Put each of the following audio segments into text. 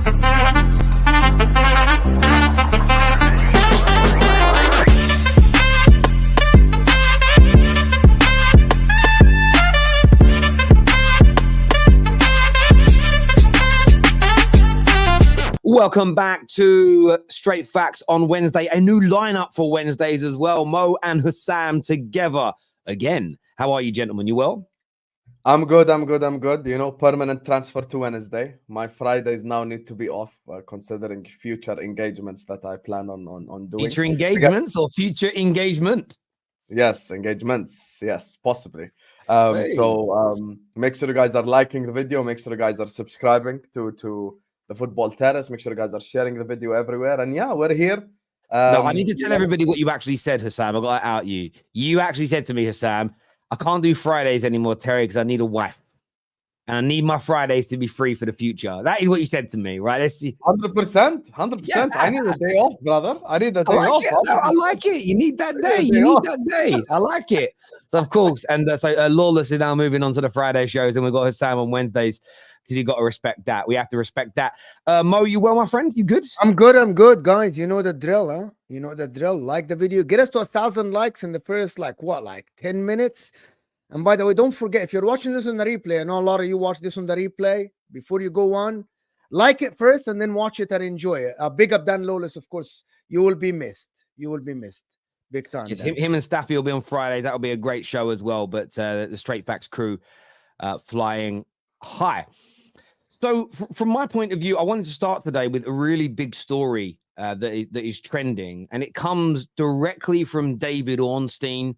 Welcome back to Straight Facts on Wednesday. A new lineup for Wednesdays as well. Mo and Husam together again. How are you, gentlemen? You well? I'm good. You know, permanent transfer to Wednesday. My Fridays now need to be off, considering future engagements that I plan on doing. Future engagements or future engagement? Yes, engagements. Yes, possibly. Hey. So make sure you guys are liking the video. Make sure you guys are subscribing to the Football Terrace. Make sure you guys are sharing the video everywhere. And yeah, we're here. No, I need to tell everybody what you actually said, Husam. I got to out you. You actually said to me, Husam, I can't do Fridays anymore, Terry, because I need a wife. And I need my Fridays to be free for the future. That is what you said to me, right? Let's see. 100%. Yeah. I need a day off, brother. I need a day off. I like it. You need that day. You need that day. I like it. So, of course. And so Lawless is now moving on to the Friday shows, and we've got Husam on Wednesdays, because you've got to respect that. We have to respect that. Mo, you well, my friend? You good? I'm good, guys. You know the drill, huh? You know the drill. Like the video. Get us to 1,000 likes in the first, like 10 minutes. And by the way, don't forget, if you're watching this on the replay, I know a lot of you watch this on the replay, before you go on, like it first and then watch it and enjoy it. Big up Dan Lawless, of course. You will be missed. You will be missed. Big time. Yes, him and Staffy will be on Friday. That'll be a great show as well. But the Straight Facts crew flying high. So from my point of view, I wanted to start today with a really big story that is trending. And it comes directly from David Ornstein,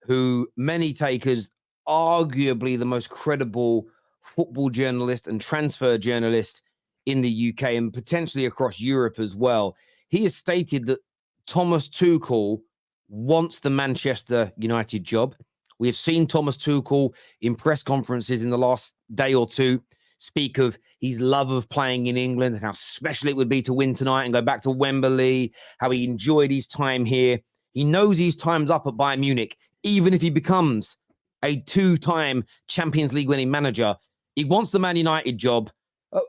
who many take as arguably the most credible football journalist and transfer journalist in the UK and potentially across Europe as well. He has stated that Thomas Tuchel wants the Manchester United job. We have seen Thomas Tuchel in press conferences in the last day or two speak of his love of playing in England and how special it would be to win tonight and go back to Wembley, how he enjoyed his time here. He knows his time's up at Bayern Munich, even if he becomes a two-time Champions League winning manager. He wants the Man United job.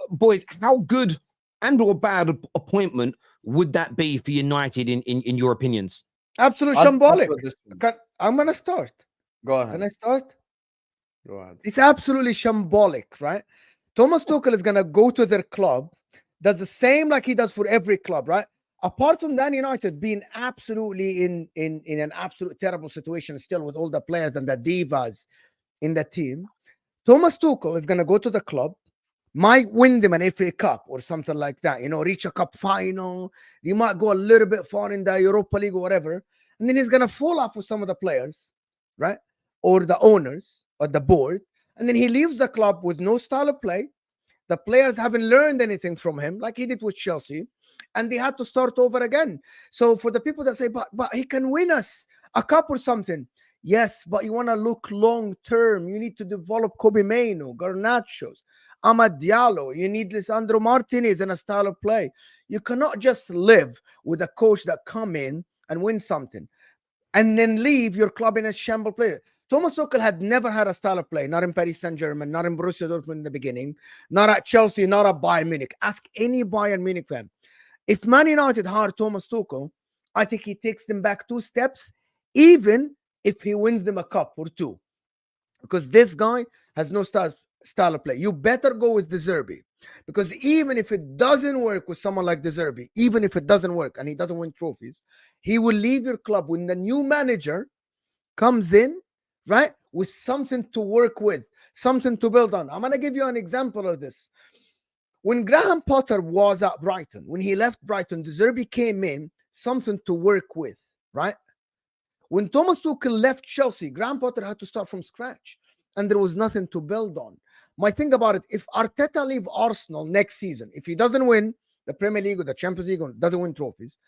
Boys, how good and or bad appointment would that be for United in your opinions? Absolute shambolic. I'm going to start. Go ahead. Can I start? Go ahead. It's absolutely shambolic, right? Thomas Tuchel is going to go to their club, does the same like he does for every club, right? Apart from Man United being absolutely in an absolute terrible situation still with all the players and the divas in the team, Thomas Tuchel is going to go to the club, might win them an FA Cup or something like that, reach a cup final. You might go a little bit far in the Europa League or whatever. And then he's going to fall off with some of the players, right? Or the owners or the board. And then he leaves the club with no style of play. The players haven't learned anything from him like he did with Chelsea. And they had to start over again. So for the people that say, but he can win us a cup or something. Yes, but you want to look long term. You need to develop Kobe Mainoo, Garnachos, Amad Diallo. You need Lisandro Martinez and a style of play. You cannot just live with a coach that come in and win something and then leave your club in a shamble play. Thomas Tuchel had never had a style of play, not in Paris Saint-Germain, not in Borussia Dortmund in the beginning, not at Chelsea, not at Bayern Munich. Ask any Bayern Munich fan. If Man United hired Thomas Tuchel, I think he takes them back 2 steps, even if he wins them a cup or 2. Because this guy has no style of play. You better go with Zerbi. Because even if it doesn't work with someone like Zerbi, even if it doesn't work and he doesn't win trophies, he will leave your club when the new manager comes in, right, with something to work with, something to build on. I'm going to give you an example of this. When Graham Potter was at Brighton, when he left Brighton, Zerbi came in, something to work with, right? When Thomas Tuchel left Chelsea, Graham Potter had to start from scratch, and there was nothing to build on. My thing about it, if Arteta leave Arsenal next season, if he doesn't win the Premier League or the Champions League or doesn't win trophies,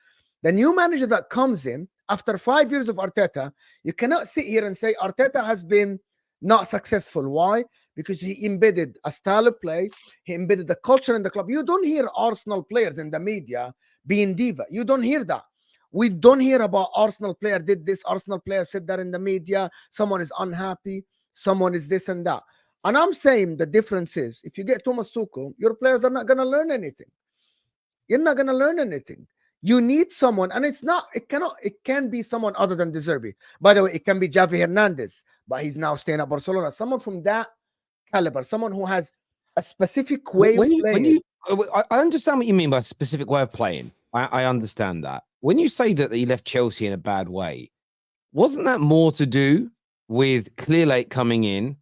the new manager that comes in, after 5 years of Arteta, you cannot sit here and say Arteta has been not successful. Why? Because he embedded a style of play. He embedded the culture in the club. You don't hear Arsenal players in the media being diva. You don't hear that. We don't hear about Arsenal player did this, Arsenal player said that in the media. Someone is unhappy. Someone is this and that. And I'm saying the difference is, if you get Thomas Tuchel, your players are not going to learn anything. You're not gonna learn anything. You need someone, and it can be someone other than De Zerbi. By the way, it can be Javi Hernandez, but he's now staying at Barcelona. Someone from that caliber, someone who has a specific way of playing. I understand what you mean by a specific way of playing. I understand that. When you say that he left Chelsea in a bad way, wasn't that more to do with Clearlake coming in,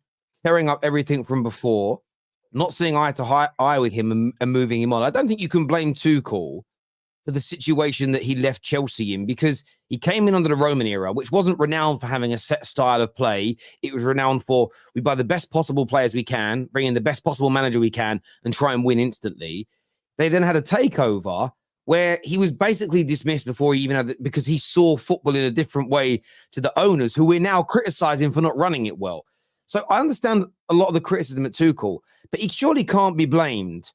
tearing up everything from before, not seeing eye to eye with him and moving him on? I don't think you can blame Tuchel for the situation that he left Chelsea in, because he came in under the Roman era, which wasn't renowned for having a set style of play. It was renowned for, we buy the best possible players we can, bring in the best possible manager we can, and try and win instantly. They then had a takeover where he was basically dismissed before he even had because he saw football in a different way to the owners, who we're now criticizing for not running it well. So I understand a lot of the criticism at Tuchel, but he surely can't be blamed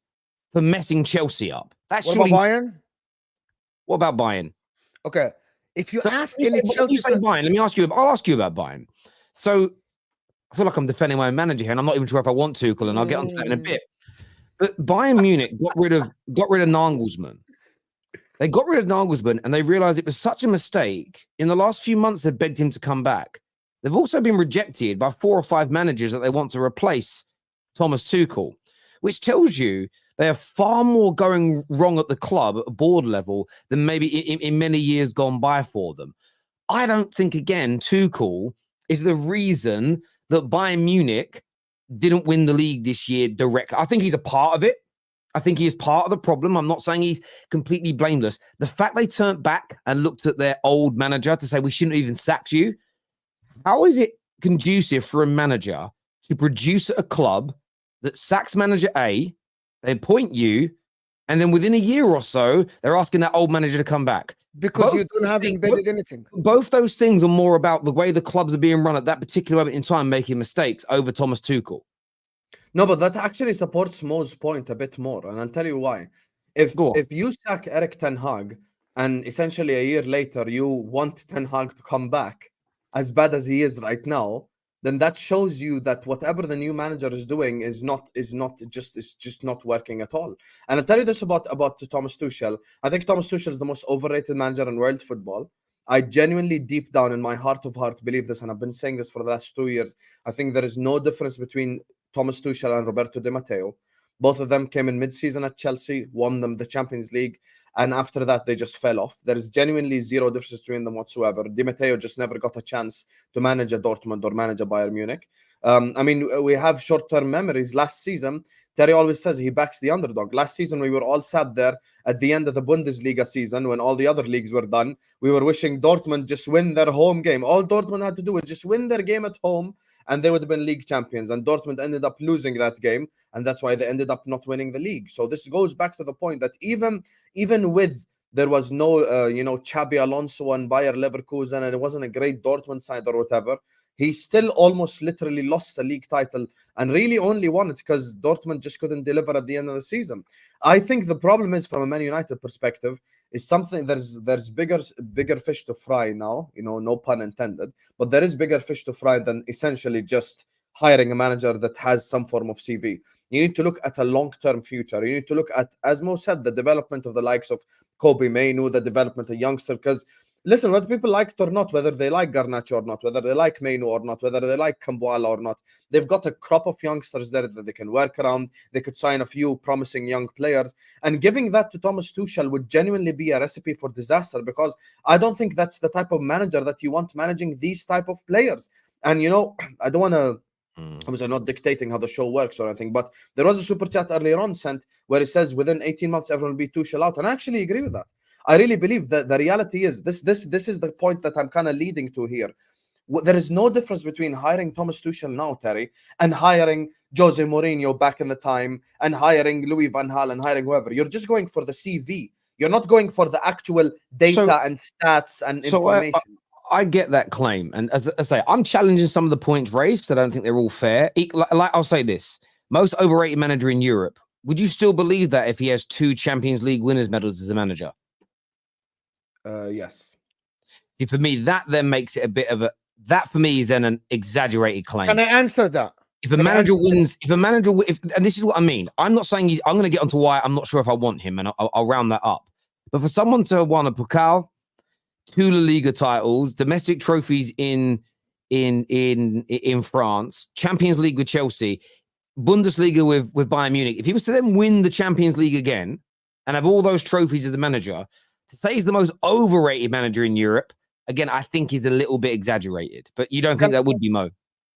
for messing Chelsea up. What about Bayern? What about Bayern? Okay, if you ask any Chelsea, you say Bayern, let me ask you. I'll ask you about Bayern. So I feel like I'm defending my own manager here, and I'm not even sure if I want Tuchel, and I'll get onto that in a bit. But Bayern Munich got rid of Nagelsmann. They got rid of Nagelsmann, and they realized it was such a mistake. In the last few months, they begged him to come back. They've also been rejected by 4 or 5 managers that they want to replace Thomas Tuchel, which tells you they are far more going wrong at the club, at board level, than maybe in many years gone by for them. I don't think, again, Tuchel is the reason that Bayern Munich didn't win the league this year directly. I think he's a part of it. I think he is part of the problem. I'm not saying he's completely blameless. The fact they turned back and looked at their old manager to say, we shouldn't even sack you. How is it conducive for a manager to produce at a club that sacks manager A, they appoint you, and then within a year or so, they're asking that old manager to come back? Because you don't have embedded anything. Both those things are more about the way the clubs are being run at that particular moment in time, making mistakes over Thomas Tuchel. No, but that actually supports Mo's point a bit more, and I'll tell you why. If you sack Erik Ten Hag, and essentially a year later you want Ten Hag to come back, as bad as he is right now, then that shows you that whatever the new manager is doing is just not working at all. And I'll tell you this about Thomas Tuchel. I think Thomas Tuchel is the most overrated manager in world football. I genuinely, deep down in my heart of heart, believe this, and I've been saying this for the last 2 years. I think there is no difference between Thomas Tuchel and Roberto Di Matteo. Both of them came in mid-season at Chelsea, won them the Champions League, and after that, they just fell off. There is genuinely zero difference between them whatsoever. Di Matteo just never got a chance to manage a Dortmund or manage a Bayern Munich. I mean, we have short-term memories. Last season, Terry always says he backs the underdog. Last season, we were all sat there at the end of the Bundesliga season when all the other leagues were done. We were wishing Dortmund just win their home game. All Dortmund had to do was just win their game at home, and they would have been league champions. And Dortmund ended up losing that game, and that's why they ended up not winning the league. So this goes back to the point that even with there was no, Xabi Alonso and Bayer Leverkusen, and it wasn't a great Dortmund side or whatever, he still almost literally lost the league title and really only won it because Dortmund just couldn't deliver at the end of the season. I think the problem is, from a Man United perspective, is something there's bigger fish to fry now, no pun intended, but there is bigger fish to fry than essentially just hiring a manager that has some form of CV. You need to look at a long-term future. You need to look at, as Mo said, the development of the likes of Kobe Mainoo, the development of youngster. Because, listen, whether people like it or not, whether they like Garnacho or not, whether they like Mainoo or not, whether they like Kambuala or not, they've got a crop of youngsters there that they can work around. They could sign a few promising young players. And giving that to Thomas Tuchel would genuinely be a recipe for disaster, because I don't think that's the type of manager that you want managing these type of players. And, I don't want to, obviously, I'm not dictating how the show works or anything, but there was a super chat earlier on sent where it says within 18 months everyone will be Tuchel out, and I actually agree with that. I really believe that the reality is this is the point that I'm kind of leading to here. There is no difference between hiring Thomas Tuchel now, Terry, and hiring Jose Mourinho back in the time, and hiring Louis van Gaal, and hiring whoever. You're just going for the CV. You're not going for the actual data and stats and information. I get that claim. And as I say, I'm challenging some of the points raised because I don't think they're all fair. Like I'll say this, most overrated manager in Europe. Would you still believe that if he has 2 Champions League winners medals as a manager? Yes. See, for me, that then makes it a bit of that for me is then an exaggerated claim. Can I answer that? If a manager wins, and this is what I mean, I'm not saying I'm going to get onto why I'm not sure if I want him, and I'll round that up. But for someone to have won a Pokal, 2 La Liga titles, domestic trophies in France, Champions League with Chelsea, Bundesliga with Bayern Munich, if he was to then win the Champions League again and have all those trophies as the manager, to say he's the most overrated manager in Europe, again, I think is a little bit exaggerated. But you don't think that would be Mo?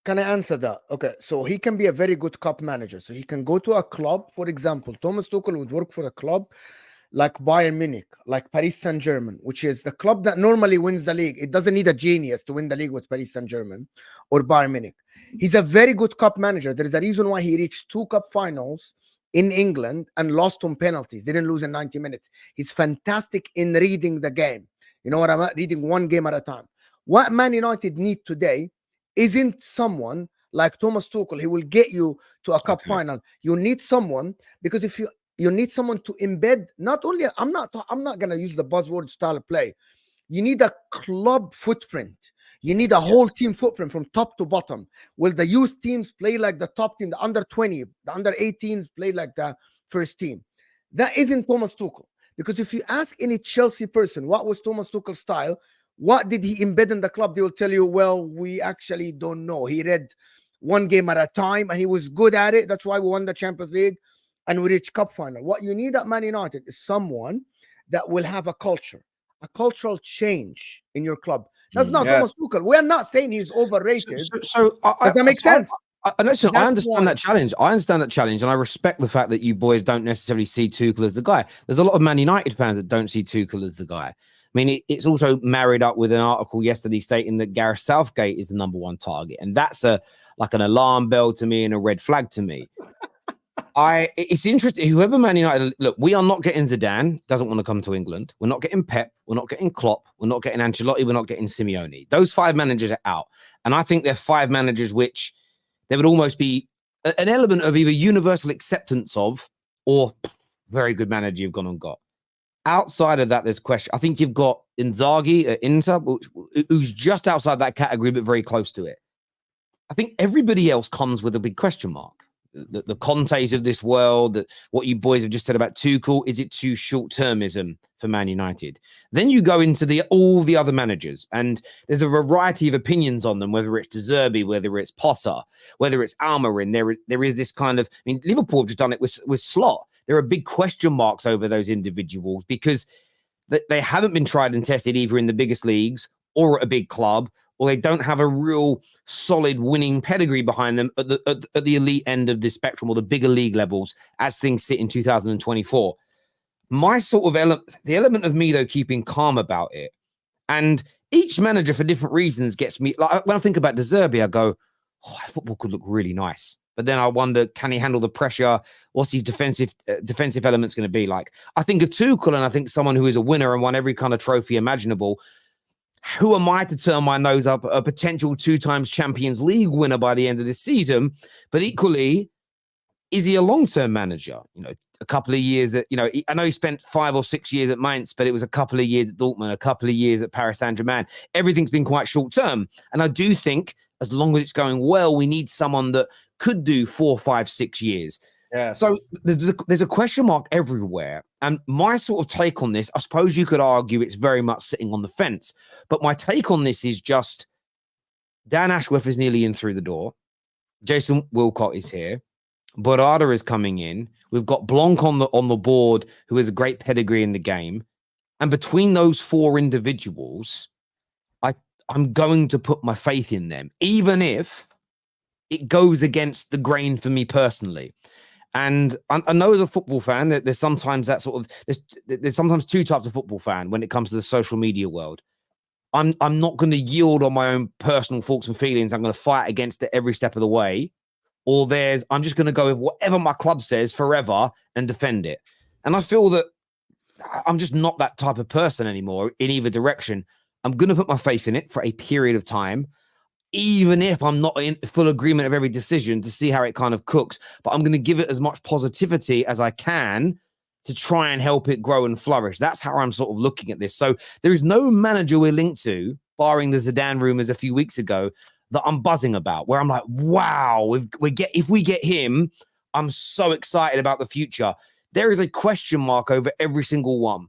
Can I answer that? Okay, so he can be a very good cup manager. So he can go to a club, for example, Thomas Tuchel would work for a club like Bayern Munich, like Paris Saint-Germain, which is the club that normally wins the league. It doesn't need a genius to win the league with Paris Saint-Germain or Bayern Munich. He's a very good cup manager. There is a reason why he reached 2 cup finals in England and lost on penalties. Didn't lose in 90 minutes. He's fantastic in reading the game. You know what I'm at? Reading one game at a time. What Man United need today isn't someone like Thomas Tuchel. He will get you to a cup final. You need someone, because if you need someone to embed, not only, I'm not going to use the buzzword style of play. You need a club footprint. You need a whole team footprint from top to bottom. Will the youth teams play like the top team, the under 20, the under 18s play like the first team? That isn't Thomas Tuchel. Because if you ask any Chelsea person, what was Thomas Tuchel's style? What did he embed in the club? They will tell you, well, we actually don't know. He read one game at a time and he was good at it. That's why we won the Champions League and we reached cup final. What you need at Man United is someone that will have a culture, a cultural change in your club. That's not Thomas Tuchel. We're not saying he's overrated. Does that make sense? I understand that challenge. I understand that challenge, and I respect the fact that you boys don't necessarily see Tuchel as the guy. There's a lot of Man United fans that don't see Tuchel as the guy. I mean, it's also married up with an article yesterday stating that Gareth Southgate is the #1 target, and that's like an alarm bell to me and a red flag to me. It's interesting. Whoever Man United, look, we are not getting Zidane. Doesn't want to come to England. We're not getting Pep. We're not getting Klopp. We're not getting Ancelotti. We're not getting Simeone. Those 5 managers are out, and I think they're 5 managers which there would almost be an element of either universal acceptance of or very good manager you've gone and got. Outside of that, there's question. I think you've got Inzaghi at Inter, who's just outside that category, but very close to it. I think everybody else comes with a big question mark. The Contes of this world, what you boys have just said about Tuchel, is it too short-termism for Man United? Then you go into all the other managers, and there's a variety of opinions on them, whether it's Zerbi, whether it's Potter, whether it's Almiron. There is this kind of, I mean, Liverpool have just done it with Slot. There are big question marks over those individuals because they haven't been tried and tested either in the biggest leagues or at a big club, or they don't have a real solid winning pedigree behind them at the elite end of the spectrum or the bigger league levels as things sit in 2024. My sort of the element of me, though, keeping calm about it, and each manager for different reasons gets me, like when I think about De Zerbi, I go, oh, football could look really nice. But then I wonder, can he handle the pressure? What's his defensive elements going to be like? I think of Tuchel, and I think someone who is a winner and won every kind of trophy imaginable. Who am I to turn my nose up at a potential 2 times Champions League winner by the end of this season? But equally, is he a long-term manager? You know, a couple of years at, I know he spent 5 or 6 years at Mainz, but it was a couple of years at Dortmund, a couple of years at Paris Saint-Germain. Everything's been quite short-term. And I do think as long as it's going well, we need someone that could do 4, 5, 6 years. Yes. So there's a question mark everywhere. And my sort of take on this, I suppose you could argue it's very much sitting on the fence. But my take on this is just Dan Ashworth is nearly in through the door. Jason Wilcott is here. Borada is coming in. We've got Blanc on the board, who has a great pedigree in the game. And between those 4 individuals, I'm going to put my faith in them, even if it goes against the grain for me personally. And I know as a football fan that there's sometimes that sort of there's sometimes 2 types of football fan when it comes to the social media world. I'm not going to yield on my own personal thoughts and feelings. I'm going to fight against it every step of the way. Or I'm just going to go with whatever my club says forever and defend it. And I feel that I'm just not that type of person anymore in either direction. I'm going to put my faith in it for a period of time, even if I'm not in full agreement of every decision, to see how it kind of cooks. But I'm going to give it as much positivity as I can to try and help it grow and flourish. That's how I'm sort of looking at this. So there is no manager we're linked to, barring the Zidane rumors a few weeks ago, that I'm buzzing about, where I'm like, wow, if we get him, I'm so excited about the future. There is a question mark over every single one.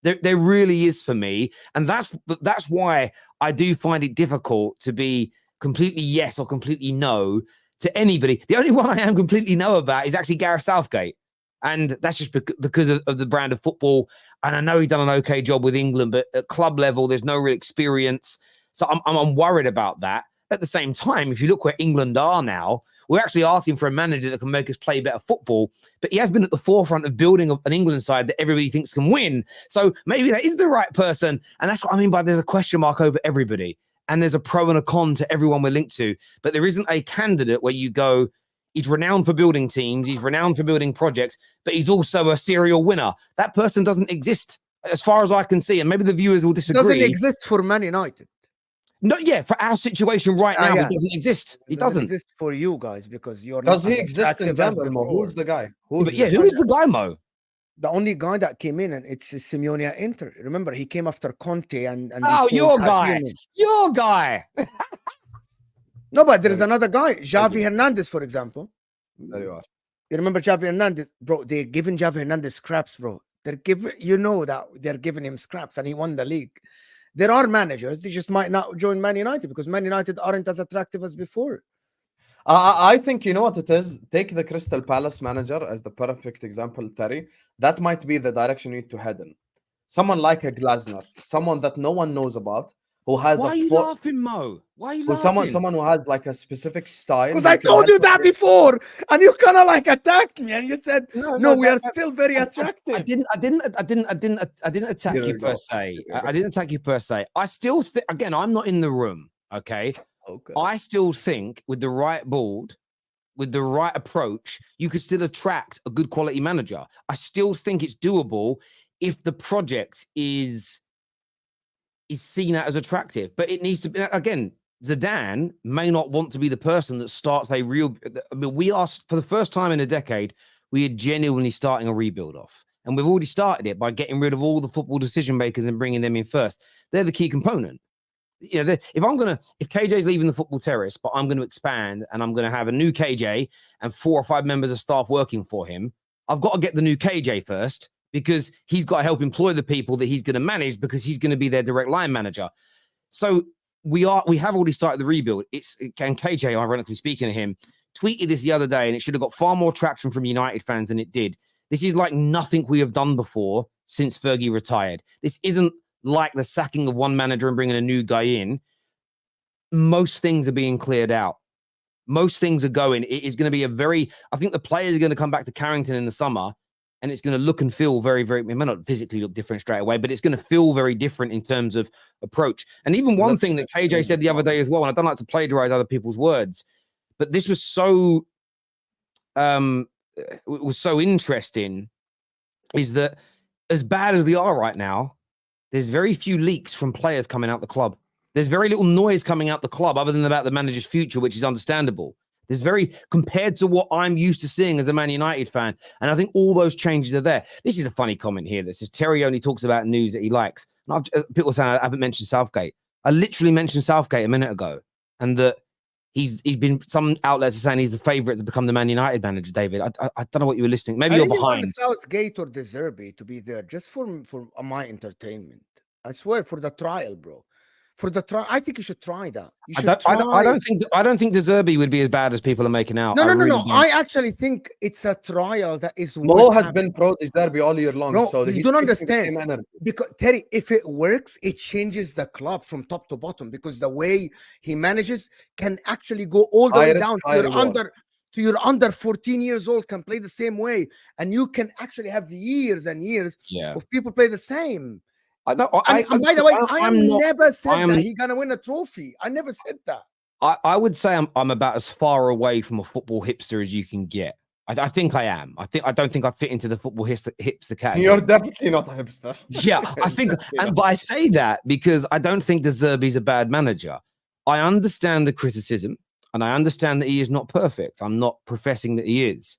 There really is for me. And that's why I do find it difficult to be completely yes or completely no to anybody. The only one I am completely no about is actually Gareth Southgate. And that's just because of the brand of football. And I know he's done an okay job with England, but at club level, there's no real experience. So I'm worried about that. At the same time, if you look where England are now, we're actually asking for a manager that can make us play better football. But he has been at the forefront of building an England side that everybody thinks can win. So maybe that is the right person. And that's what I mean by there's a question mark over everybody. And there's a pro and a con to everyone we're linked to. But there isn't a candidate where you go, he's renowned for building teams, he's renowned for building projects, but he's also a serial winner. That person doesn't exist as far as I can see. And maybe the viewers will disagree. Doesn't exist for Man United. No, yeah, for our situation right now, it doesn't exist. It doesn't exist for you guys because you're. Does he exist in general, Mo? Who's the guy? Who is the guy, Mo? The only guy that came in, and it's Simeone at Inter. Remember, he came after Conte, and your guy. No, but there is another guy, Xavi Hernandez, for example. There you are. You remember Xavi Hernandez, bro? They're giving Xavi Hernandez scraps, bro. They're giving him scraps, and he won the league. There are managers, they just might not join Man United because Man United aren't as attractive as before. I think you know what it is. Take the Crystal Palace manager as the perfect example, Terry. That might be the direction you need to head in. Someone like a Glasner, someone that no one knows about, who has Why are you laughing, Mo? Why are you laughing? Someone who has like a specific style. Because I told you that before, and you kind of like attacked me, and you said, "No, we are still very attractive." I didn't attack you per se. I didn't attack you per se. I still think, again, I'm not in the room. Okay. I still think with the right board, with the right approach, you could still attract a good quality manager. I still think it's doable if the project is seen out as attractive, but it needs to be, again, Zidane may not want to be the person that starts a real, I mean, we are, for the first time in a decade, we are genuinely starting a rebuild off. And we've already started it by getting rid of all the football decision makers and bringing them in first. They're the key component. You know, if KJ's leaving the football terrace, but I'm going to expand and I'm going to have a new KJ and 4 or 5 members of staff working for him, I've got to get the new KJ first, because he's got to help employ the people that he's going to manage, because he's going to be their direct line manager. So we have already started the rebuild. And KJ, ironically speaking to him, tweeted this the other day, and it should have got far more traction from United fans than it did. This is like nothing we have done before since Fergie retired. This isn't like the sacking of one manager and bringing a new guy in. Most things are being cleared out. Most things are going. It is going to be I think the players are going to come back to Carrington in the summer, and it's going to look and feel very, very, it may not physically look different straight away, but it's going to feel very different in terms of approach. And even one thing that KJ said the other day as well, and I don't like to plagiarize other people's words, but this was so interesting, is that as bad as we are right now, there's very few leaks from players coming out the club. There's very little noise coming out the club other than about the manager's future, which is understandable. There's compared to what I'm used to seeing as a Man United fan. And I think all those changes are there. This is a funny comment here that says Terry only talks about news that he likes. And people saying I haven't mentioned Southgate. I literally mentioned Southgate a minute ago. And that he's been, some outlets are saying he's the favourite to become the Man United manager, David. I don't know what you were listening. Maybe you're behind. Southgate or the Zerbi to be there just for my entertainment. I swear, for the trial, bro. For the trial, I think you should try that. I don't think the Zerbi would be as bad as people are making out. No. I actually think it's a trial that is. Mo has been pro the Zerbi all year long. No, so you don't understand. Because Terry, if it works, it changes the club from top to bottom, because the way he manages can actually go all the way down to your under 14 years old can play the same way, and you can actually have years and years of people play the same. By the way, I never said that he's gonna win a trophy. I never said that. I would say I'm about as far away from a football hipster as you can get. I think I am. I don't think I fit into the football hipster category. You're definitely not a hipster. Yeah, I think, but I say that because I don't think De Zerbi's a bad manager. I understand the criticism, and I understand that he is not perfect. I'm not professing that he is,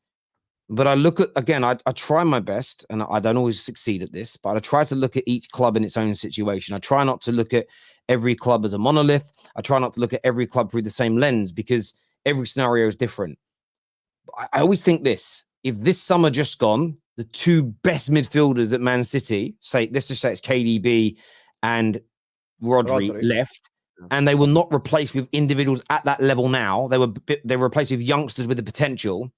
But I look at, again, I try my best, and I don't always succeed at this, but I try to look at each club in its own situation. I try not to look at every club as a monolith. I try not to look at every club through the same lens, because every scenario is different. I always think this: if this summer just gone, the two best midfielders at Man City, let's just say it's KDB and Rodri left, and they were not replaced with individuals at that level now. They were replaced with youngsters with the potential,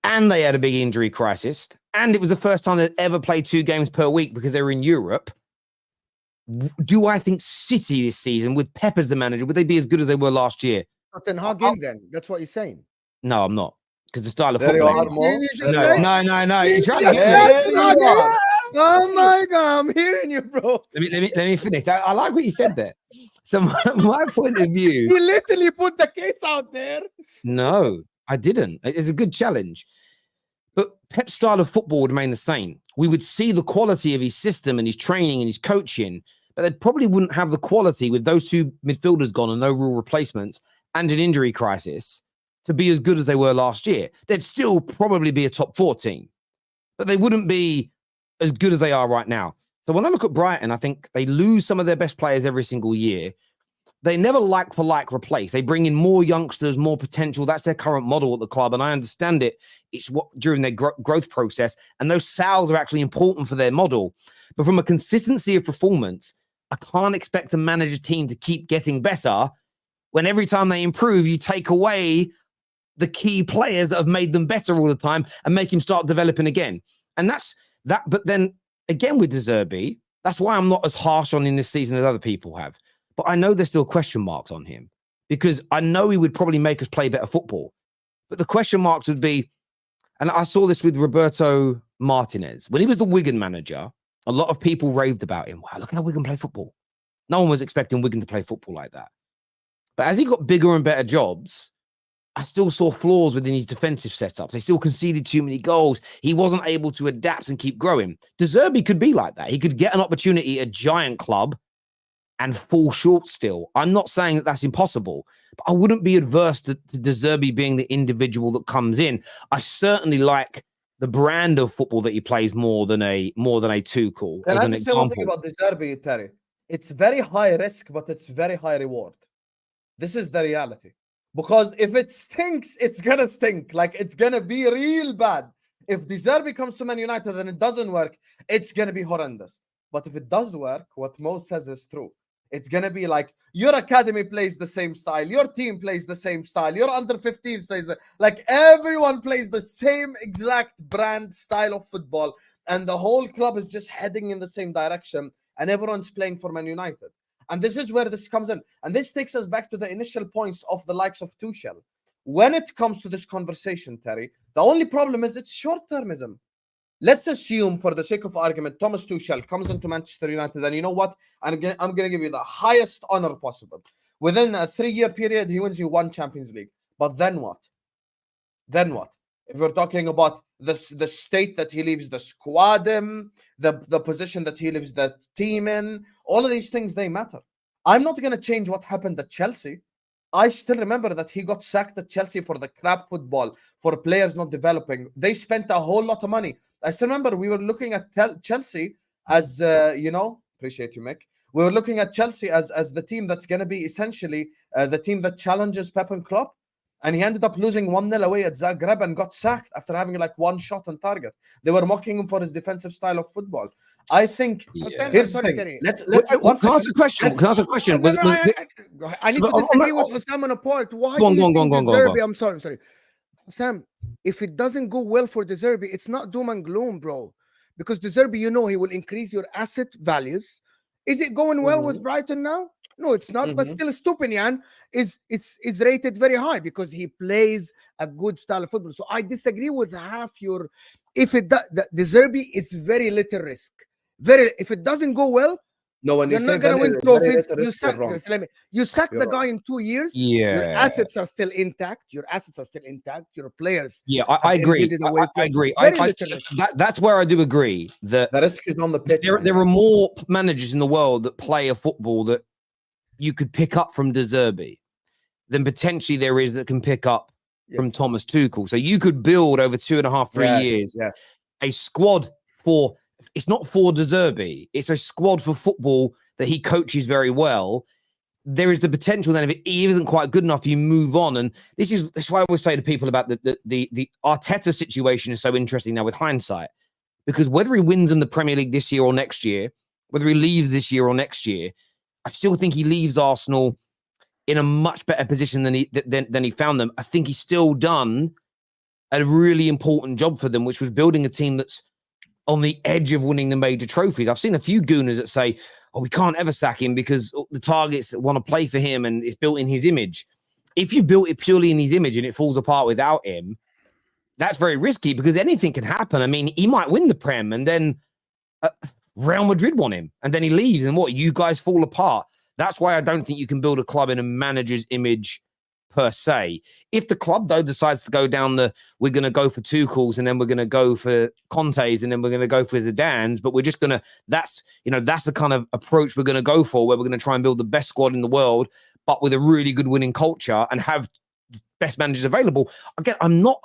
and they had a big injury crisis, and it was the first time they'd ever played 2 games per week because they were in Europe. Do I think City this season, with Pep as the manager, would they be as good as they were last year? Then hug in then. That's what you're saying. No, I'm not. Because the style of There football. you are, Mo. No. You're trying to Oh my God, I'm hearing you, bro. Let me finish. I like what you said there. So my point of view. You literally put the case out there. No, I didn't. It's a good challenge. But Pep's style of football would remain the same. We would see the quality of his system and his training and his coaching, but they probably wouldn't have the quality with those 2 midfielders gone and no real replacements and an injury crisis to be as good as they were last year. They'd still probably be a top 4 team, but they wouldn't be as good as they are right now. So when I look at Brighton, I think they lose some of their best players every single year. They never like for like replace. They bring in more youngsters, more potential. That's their current model at the club, and I understand it. It's what during their growth process, and those sales are actually important for their model. But from a consistency of performance, I can't expect to manage a team to keep getting better when every time they improve, you take away the key players that have made them better all the time and make him start developing again. And that's that. But then again with Zerbi, that's why I'm not as harsh on him this season as other people have. But I know there's still question marks on him, because I know he would probably make us play better football. But the question marks would be, and I saw this with Roberto Martinez. When he was the Wigan manager, a lot of people raved about him. Wow, look how Wigan play football. No one was expecting Wigan to play football like that. But as he got bigger and better jobs, I still saw flaws within his defensive setups. They still conceded too many goals. He wasn't able to adapt and keep growing. De Zerbi could be like that. He could get an opportunity at a giant club and fall short still. I'm not saying that that's impossible, but I wouldn't be adverse to De Zerbi being the individual that comes in. I certainly like the brand of football that he plays more than a Tuchel. Can I just say one thing about De Zerbi, Terry? It's very high risk, but it's very high reward. This is the reality. Because if it stinks, it's going to stink. Like, it's going to be real bad. If De Zerbi comes to Man United and it doesn't work, it's going to be horrendous. But if it does work, what Mo says is true. It's going to be like, your academy plays the same style. Your team plays the same style. Your under-15s plays like everyone plays the same exact brand style of football. And the whole club is just heading in the same direction. And everyone's playing for Man United. And this is where this comes in. And this takes us back to the initial points of the likes of Tuchel. When it comes to this conversation, Terry, the only problem is it's short-termism. Let's assume, for the sake of argument, Thomas Tuchel comes into Manchester United, and you know what? I'm going to give you the highest honor possible. Within a 3-year period, he wins you 1 Champions League. But then what? Then what? If we're talking about the state that he leaves the squad in, the position that he leaves the team in, all of these things, they matter. I'm not going to change what happened at Chelsea. I still remember that he got sacked at Chelsea for the crap football, for players not developing. They spent a whole lot of money. I still remember we were looking at Chelsea as, appreciate you, Mick. We were looking at Chelsea as the team that's going to be essentially the team that challenges Pep and Klopp. And he ended up losing 1-0 away at Zagreb and got sacked after having like 1 shot on target. They were mocking him for his defensive style of football. I think here's the thing. Let's can I ask a question? Can I ask a question? I need to disagree with Husam on a point. Why do you think De Zerbi? I'm sorry. Sam, if it doesn't go well for De Zerbi, it's not doom and gloom, bro. Because De Zerbi, he will increase your asset values. Is it going well with Brighton now? No, it's not. But still, Stupinian it's rated very high because he plays a good style of football. So I disagree with half your. If it does, De Zerbi, it's very little risk. If it doesn't go well, no, when you're not going to win trophies. You sack the guy in 2 years. Yeah, your assets are still intact. Your players. Yeah, I agree. I agree. That's where I do agree that the risk is on the pitch. There are more managers in the world that play a football that you could pick up from De Zerbi than potentially there is that can pick up from Thomas Tuchel. So you could build over 2.5, 3 years a squad for, it's not for De Zerbi, it's a squad for football that he coaches very well. There is the potential then, if it isn't quite good enough, you move on. And that's why I always say to people about the Arteta situation is so interesting now with hindsight, because whether he wins in the Premier League this year or next year, whether he leaves this year or next year, I still think he leaves Arsenal in a much better position than he found them. I think he's still done a really important job for them, which was building a team that's on the edge of winning the major trophies. I've seen a few gooners that say, oh, we can't ever sack him because the targets want to play for him and it's built in his image. If you built it purely in his image and it falls apart without him, that's very risky because anything can happen. I mean, he might win the Prem and then Real Madrid want him and then he leaves and what, you guys fall apart. That's why I don't think you can build a club in a manager's image per se. If the club, though, decides to go down we're going to go for Tuchel's and then we're going to go for Conte's and then we're going to go for Zidane's, but we're just going to, that's the kind of approach we're going to go for, where we're going to try and build the best squad in the world, but with a really good winning culture and have the best managers available. Again, I'm not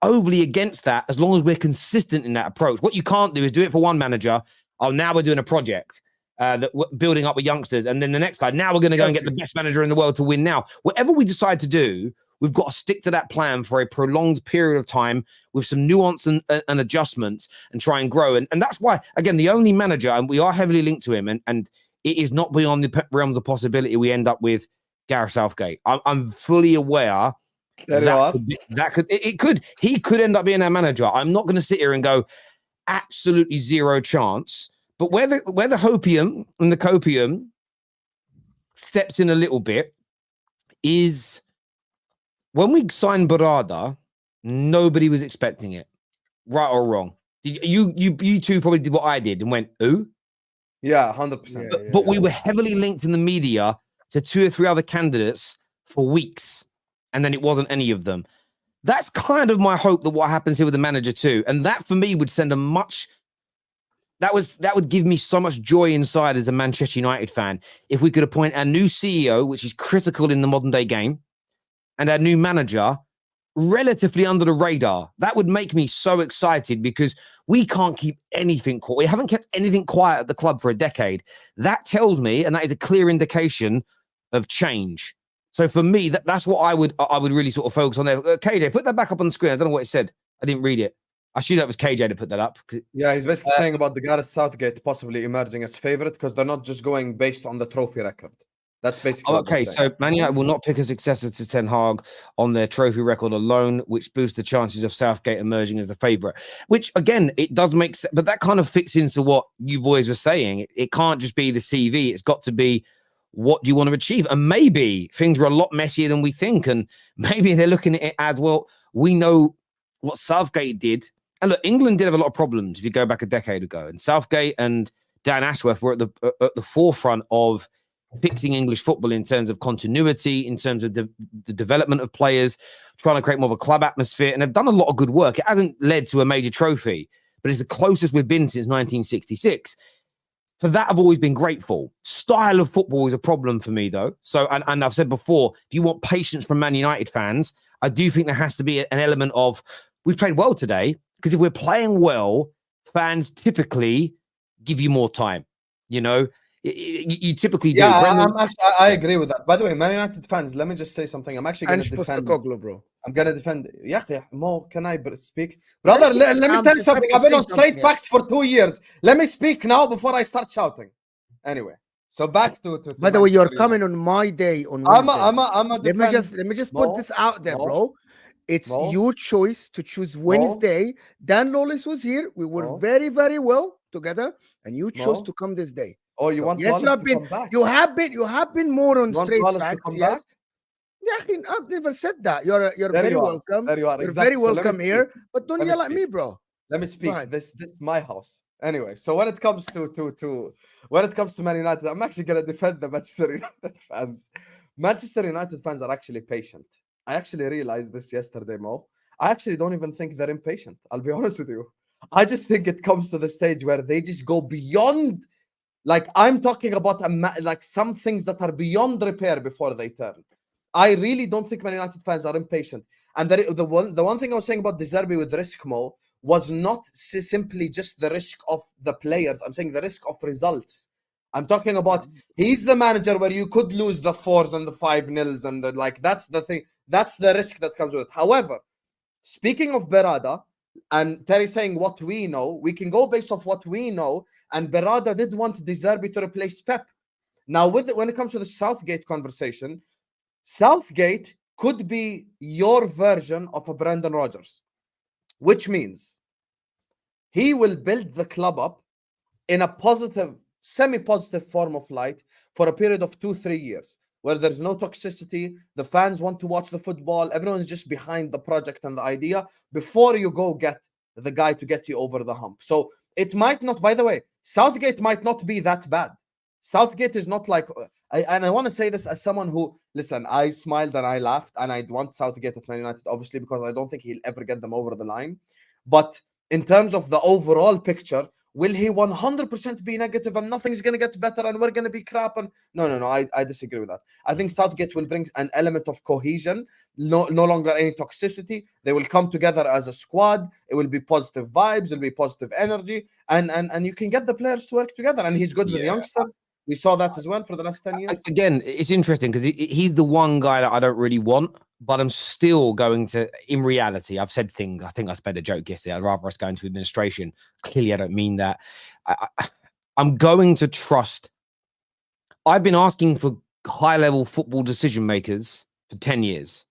overly against that as long as we're consistent in that approach. What you can't do is do it for one manager. Oh, now we're doing a project. That we're building up with youngsters, and then the next guy, now we're going to go and get the best manager in the world to win now. Whatever we decide to do, we've got to stick to that plan for a prolonged period of time with some nuance and adjustments and try and grow. And that's why, again, the only manager, and we are heavily linked to him, and it is not beyond the realms of possibility we end up with Gareth Southgate. I'm fully aware he could end up being our manager. I'm not going to sit here and go absolutely zero chance. But where the hopium and the copium steps in a little bit is when we signed Barada, nobody was expecting it, right or wrong. You two probably did what I did and went, ooh? Yeah, 100%. But we were heavily linked in the media to 2 or 3 other candidates for weeks, and then it wasn't any of them. That's kind of my hope that what happens here with the manager too. And that for me would send a much... That would give me so much joy inside as a Manchester United fan if we could appoint a new CEO, which is critical in the modern day game, and our new manager relatively under the radar. That would make me so excited because we can't keep anything quiet. We haven't kept anything quiet at the club for a decade. That tells me, and that is a clear indication of change. So for me, that's what I would really sort of focus on there. KJ, put that back up on the screen. I don't know what it said. I didn't read it. I assume that was KJ to put that up. Yeah, he's basically saying about the Gareth Southgate possibly emerging as favourite because they're not just going based on the trophy record. That's basically okay. So Man United will not pick a successor to Ten Hag on their trophy record alone, which boosts the chances of Southgate emerging as the favourite. Which again, it does make sense, but that kind of fits into what you boys were saying. It can't just be the CV. It's got to be what do you want to achieve, and maybe things were a lot messier than we think, and maybe they're looking at it as well. We know what Southgate did. And look, England did have a lot of problems if you go back a decade ago. And Southgate and Dan Ashworth were at the forefront of fixing English football in terms of continuity, in terms of the development of players, trying to create more of a club atmosphere. And they've done a lot of good work. It hasn't led to a major trophy, but it's the closest we've been since 1966. For that, I've always been grateful. Style of football is a problem for me, though. So, and I've said before, if you want patience from Man United fans, I do think there has to be an element of, we've played well today. Because if we're playing well, fans typically give you more time. You know, you typically do. Yeah, I agree with that. By the way, Man United fans, let me just say something. I'm actually going to defend. Bro. I'm going to defend. Yeah, Mo, can I speak? Brother, let me tell you something. I've been on straight facts for 2 years. Let me speak now before I start shouting. Anyway, so back to by the way, you're coming on my day on Wednesday. I'm a let me just put this out there, bro. It's your choice to choose Wednesday. Dan Lawless was here. We were very, very well together, and you chose to come this day. Oh, you want? Yes, you have been. You have been more on straight facts. Yes. Yeah, I've never said that. You're very welcome. You're very welcome here. But don't yell at me, bro. Let me speak. This is my house. Anyway, so when it comes to Man United, I'm actually gonna defend the Manchester United fans. Manchester United fans are actually patient. I actually realized this yesterday, Mo. I actually don't even think they're impatient. I'll be honest with you. I just think it comes to the stage where they just go beyond. Like I'm talking about like some things that are beyond repair before they turn. I really don't think Man United fans are impatient. And the one thing I was saying about De Zerbi with risk, Mo, was not simply just the risk of the players. I'm saying the risk of results. I'm talking about he's the manager where you could lose the 4s and the 5-0s and the like. That's the thing. That's the risk that comes with it. However, speaking of Berrada, and Terry saying what we know, we can go based off what we know. And Berrada did want De Zerbi to replace Pep. Now, when it comes to the Southgate conversation, Southgate could be your version of a Brendan Rodgers, which means he will build the club up in a positive, semi-positive form of light for a period of 2-3 years, where there's no toxicity, the fans want to watch the football, everyone's just behind the project and the idea before you go get the guy to get you over the hump. So it might not, by the way, Southgate might not be that bad. Southgate is not like, and I want to say this as someone who, listen, I smiled and I laughed, and I want Southgate at Man United, obviously, because I don't think he'll ever get them over the line. But in terms of the overall picture, will he 100% be negative and nothing's going to get better and we're going to be crap? And no, I disagree with that. I think Southgate will bring an element of cohesion, no longer any toxicity. They will come together as a squad. It will be positive vibes. It'll be positive energy. And you can get the players to work together. And he's good with the youngsters. We saw that as well for the last 10 years. Again, it's interesting because he's the one guy that I don't really want, but I'm still going to, in reality, I've said things. I think I spent a joke yesterday. I'd rather us go into administration. Clearly, I don't mean that. I'm going to trust. I've been asking for high-level football decision makers for 10 years.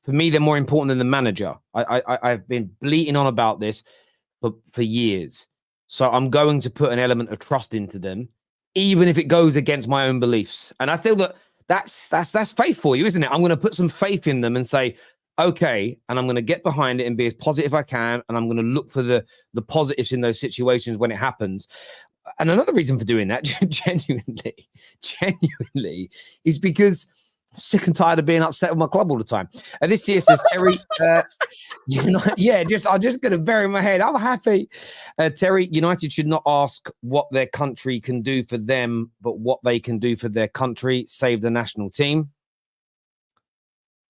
For me, they're more important than the manager. I've been bleating on about this for years. So I'm going to put an element of trust into them, even if it goes against my own beliefs. And I feel that that's faith for you, isn't it? I'm going to put some faith in them and say, okay, and I'm going to get behind it and be as positive as I can, and I'm going to look for the positives in those situations when it happens. And another reason for doing that, genuinely, is because I'm sick and tired of being upset with my club all the time. And this here says, Terry, I'm just going to bury my head. I'm happy. Terry, United should not ask what their country can do for them, but what they can do for their country, save the national team.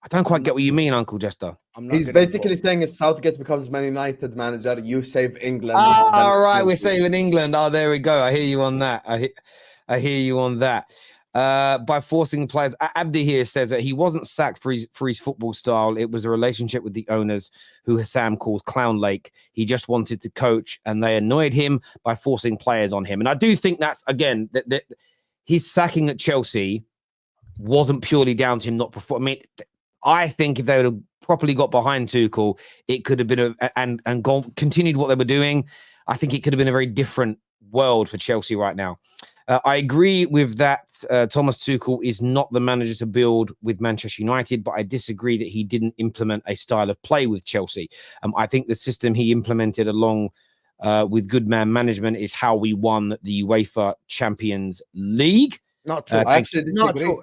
I don't quite get what you mean, Uncle Jester. He's basically saying if Southgate becomes Man United manager, you save England. All right, we're saving England. Oh, there we go. I hear you on that. I hear you on that. By forcing players. Abdi here says that he wasn't sacked for his football style. It was a relationship with the owners, who Husam calls Clown Lake. He just wanted to coach, and they annoyed him by forcing players on him. And I do think that's, again, that his sacking at Chelsea wasn't purely down to him not performing. I mean, I think if they would have properly got behind Tuchel, it could have been and continued what they were doing. I think it could have been a very different world for Chelsea right now. I agree with that. Thomas Tuchel is not the manager to build with Manchester United, but I disagree that he didn't implement a style of play with Chelsea. I think the system he implemented along with good man management is how we won the UEFA Champions League. Not true.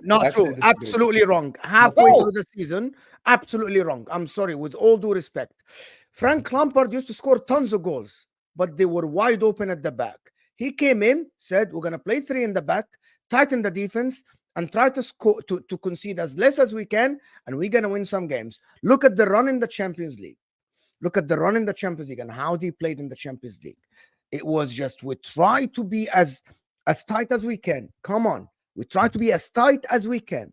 Not true. Absolutely wrong. Halfway through the season, absolutely wrong. I'm sorry, with all due respect. Frank Lampard used to score tons of goals, but they were wide open at the back. He came in, said, we're going to play 3 in the back, tighten the defense, and try to score to concede as less as we can, and we're going to win some games. Look at the run in the Champions League. Look at the run in the Champions League and how they played in the Champions League. It was just, we try to be as tight as we can. Come on. We try to be as tight as we can.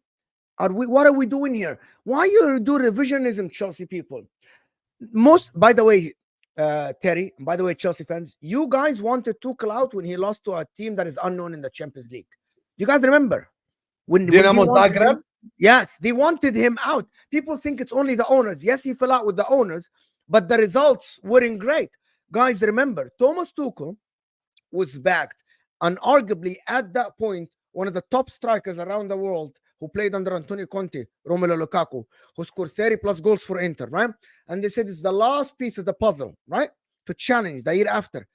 What are we doing here? Why you do revisionism, Chelsea people? By the way, Terry, and by the way, Chelsea fans, you guys wanted Tuchel out when he lost to a team that is unknown in the Champions League. You guys remember? When Dinamo Zagreb? Yes, they wanted him out. People think it's only the owners. Yes, he fell out with the owners, but the results weren't great. Guys, remember, Thomas Tuchel was backed, and arguably at that point, one of the top strikers around the world who played under Antonio Conte, Romelu Lukaku, who scored 30+ goals for Inter, right? And they said it's the last piece of the puzzle, right? To challenge the year after.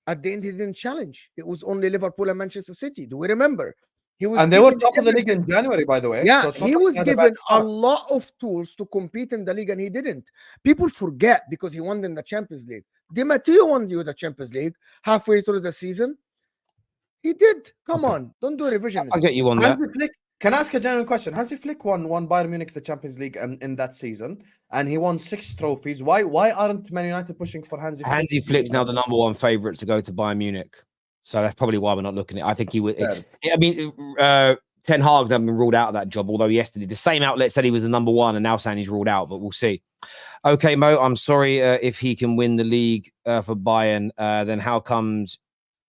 At the end, he didn't challenge. It was only Liverpool and Manchester City. Do we remember? They were top of the league in January, by the way. Yeah, so he was given a lot of tools to compete in the league, and he didn't. People forget because he won in the Champions League. Di Matteo won you the Champions League halfway through the season. He did. Come on. Don't do revision. I'll get you on that. Can I ask a general question? Hansi Flick won Bayern Munich the Champions League in that season, and he won 6 trophies. Why aren't Man United pushing for Hansi Flick? Hansi Flick's now the number 1 favorite to go to Bayern Munich. So that's probably why we're not looking at it. I think he would. I mean, Ten Hag hasn't been ruled out of that job, although yesterday the same outlet said he was the number 1 and now saying he's ruled out, but we'll see. Okay, Mo, I'm sorry if he can win the league for Bayern, then how comes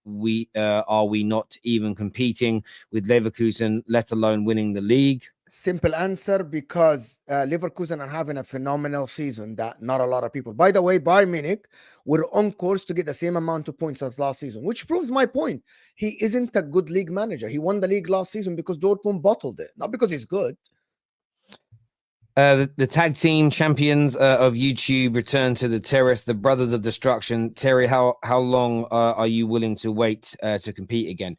we not even competing with Leverkusen, let alone winning the league? Simple answer, because Leverkusen are having a phenomenal season that not a lot of people. By the way, Bayern Munich were on course to get the same amount of points as last season, which proves my point. He isn't a good league manager. He won the league last season because Dortmund bottled it, not because he's good. The tag team champions of YouTube return to the terrace, the Brothers of Destruction. Terry, how long are you willing to wait to compete again?